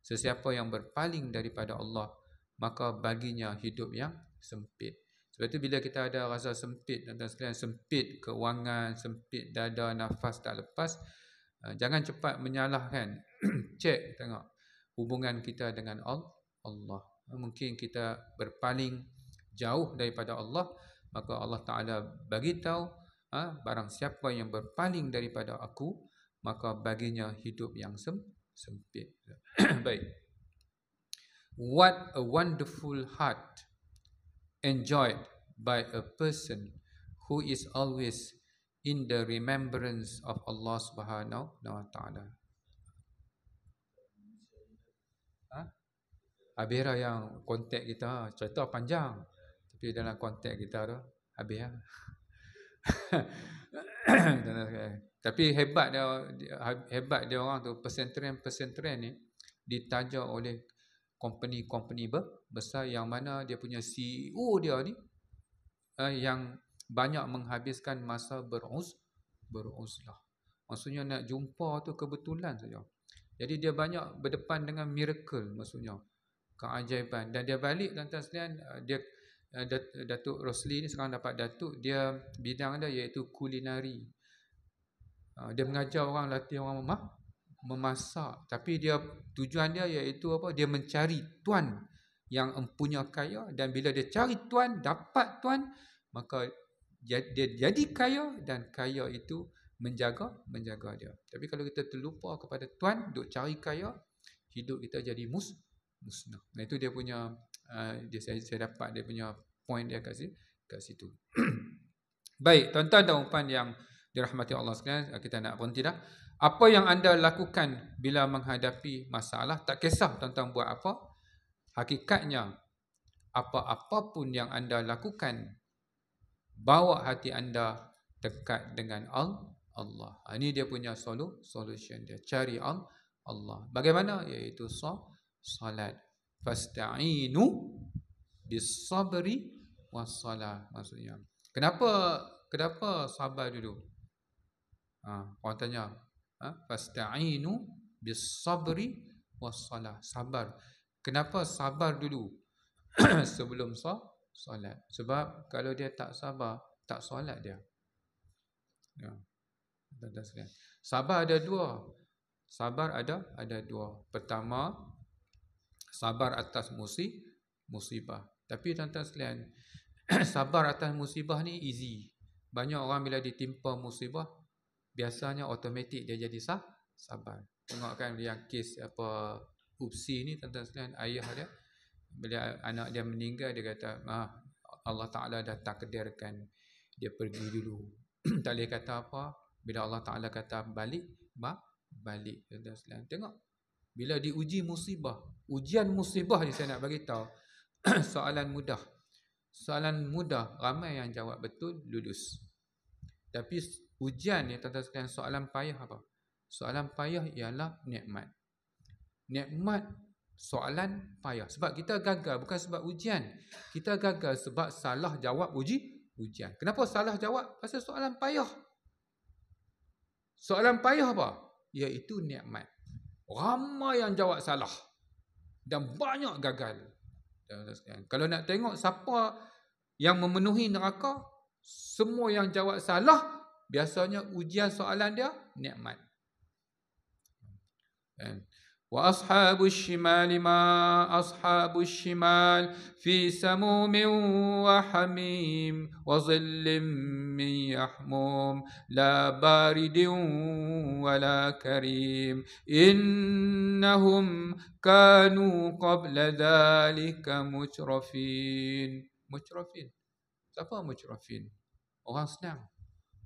Speaker 1: Sesiapa yang berpaling daripada Allah, maka baginya hidup yang sempit. Sebab itu bila kita ada rasa sempit, tuan-tuan sekalian, sempit keuangan, sempit dada, nafas tak lepas, jangan cepat menyalahkan. Cek, tengok hubungan kita dengan Allah. Mungkin kita berpaling jauh daripada Allah, maka Allah Ta'ala bagi tahu, barang siapa yang berpaling daripada aku, maka baginya hidup yang sempit. Baik. What a wonderful heart enjoyed by a person who is always in the remembrance of Allah Subhanahu wa Ta'ala. Habis yang kontak kita, cerita panjang, tapi dalam kontak kita tu habis lah. Tapi hebat dia orang tu, pesantren ni ditaja oleh company besar, yang mana dia punya CEO dia ni yang banyak menghabiskan masa beruzlah. Maksudnya nak jumpa tu kebetulan saja. Jadi dia banyak berdepan dengan miracle, maksudnya keajaiban. Dan dia balik tuan-tuan sekalian, dia Datuk Rosli ni sekarang dapat Datuk, dia bidang dia iaitu kulinari. Dia mengajar orang, latih orang memasak, tapi dia tujuan dia iaitu apa? Dia mencari tuan yang empunya kaya, dan bila dia cari tuan, dapat tuan, maka dia jadi kaya, dan kaya itu menjaga dia. Tapi kalau kita terlupa kepada tuan, duk cari kaya, hidup kita jadi musnah. Nah, itu dia punya saya dapat dia punya point dia kat situ. Baik, tuan-tuan dan puan yang dirahmati Allah sekalian, kita nak berhenti dah. Apa yang anda lakukan bila menghadapi masalah, tak kisah tuan-tuan buat apa, hakikatnya apa-apa pun yang anda lakukan, bawa hati anda dekat dengan Allah. Ini dia punya solution dia. Cari Allah. Bagaimana? Iaitu salat. Fasta'inu bis-sabri was-salah. Maksudnya, kenapa sabar dulu? Orang tanya, fasta'inu bis-sabri was-salah. Sabar. Kenapa sabar dulu sebelum solat? Sebab kalau dia tak sabar, tak solat dia. Ya. Sabar ada dua. Sabar ada dua. Pertama, sabar atas musibah. Tapi tuan-tuan sekalian, sabar atas musibah ni easy. Banyak orang bila ditimpa musibah, biasanya automatik dia jadi sabar. Tengok kan yang kes apa Upsi ni, tuan-tuan sekalian, ayah dia bila anak dia meninggal, dia kata Allah Ta'ala dah takdirkan dia pergi dulu. Tak boleh kata apa. Bila Allah Ta'ala kata balik, balik. Tuan-tuan sekalian, tengok bila diuji musibah, ujian musibah ni saya nak bagi tahu. Soalan mudah, ramai yang jawab betul, lulus. Tapi ujian ni, tuan-tuan sekalian, soalan payah apa? Soalan payah ialah nikmat. Nikmat soalan payah. Sebab kita gagal bukan sebab ujian. Kita gagal sebab salah jawab ujian. Kenapa salah jawab? Pasal soalan payah. Soalan payah apa? Iaitu nikmat. Ramai yang jawab salah dan banyak gagal. Kalau nak tengok siapa yang memenuhi neraka, semua yang jawab salah, biasanya ujian soalan dia nikmat. Wa ashabus shimali ma ashabus shimal fi samumin wa hamim wa zillim min yahmum la baridin wa la karim innahum kanu qabla dhalika mutrafin. Siapa mutrafin? Orang senang,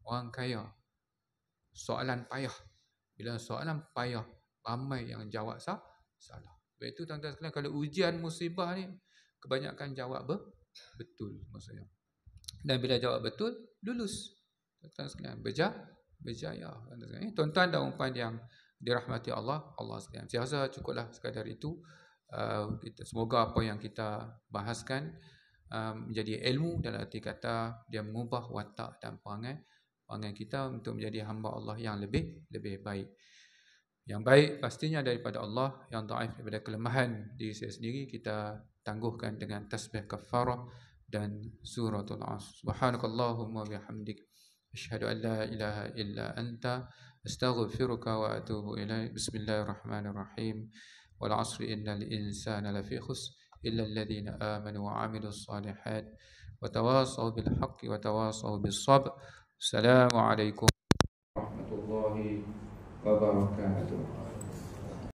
Speaker 1: orang kaya. Soalan payah. Bila soalan payah, ramai yang jawab salah. Sebab itu tuan-tuan sekalian, kalau ujian musibah ni, kebanyakan jawab betul maksudnya. Dan bila jawab betul, lulus. Tuan-tuan sekalian, berjaya. Tuan-tuan dan puan yang dirahmati Allah sekalian, saya rasa cukuplah sekadar itu. Semoga apa yang kita bahaskan menjadi ilmu, dalam arti kata dia mengubah watak dan perangai kita untuk menjadi hamba Allah yang lebih baik. Yang baik pastinya daripada Allah, yang dhaif daripada kelemahan diri saya sendiri, kita tangguhkan dengan tasbih kafarah dan suratul Asr. Subhanakallahumma bihamdik, asyhadu an la ilaha illa anta, astaghfiruka wa atubu ilaik. Bismillahirrahmanirrahim. Wal 'asri innal insana lafi khusr illa alladhina amanu wa 'amilus shalihat wa tawasaw bil haqqi wa tawasaw bis sabr. Assalamualaikum warahmatullahi wabarakatuh.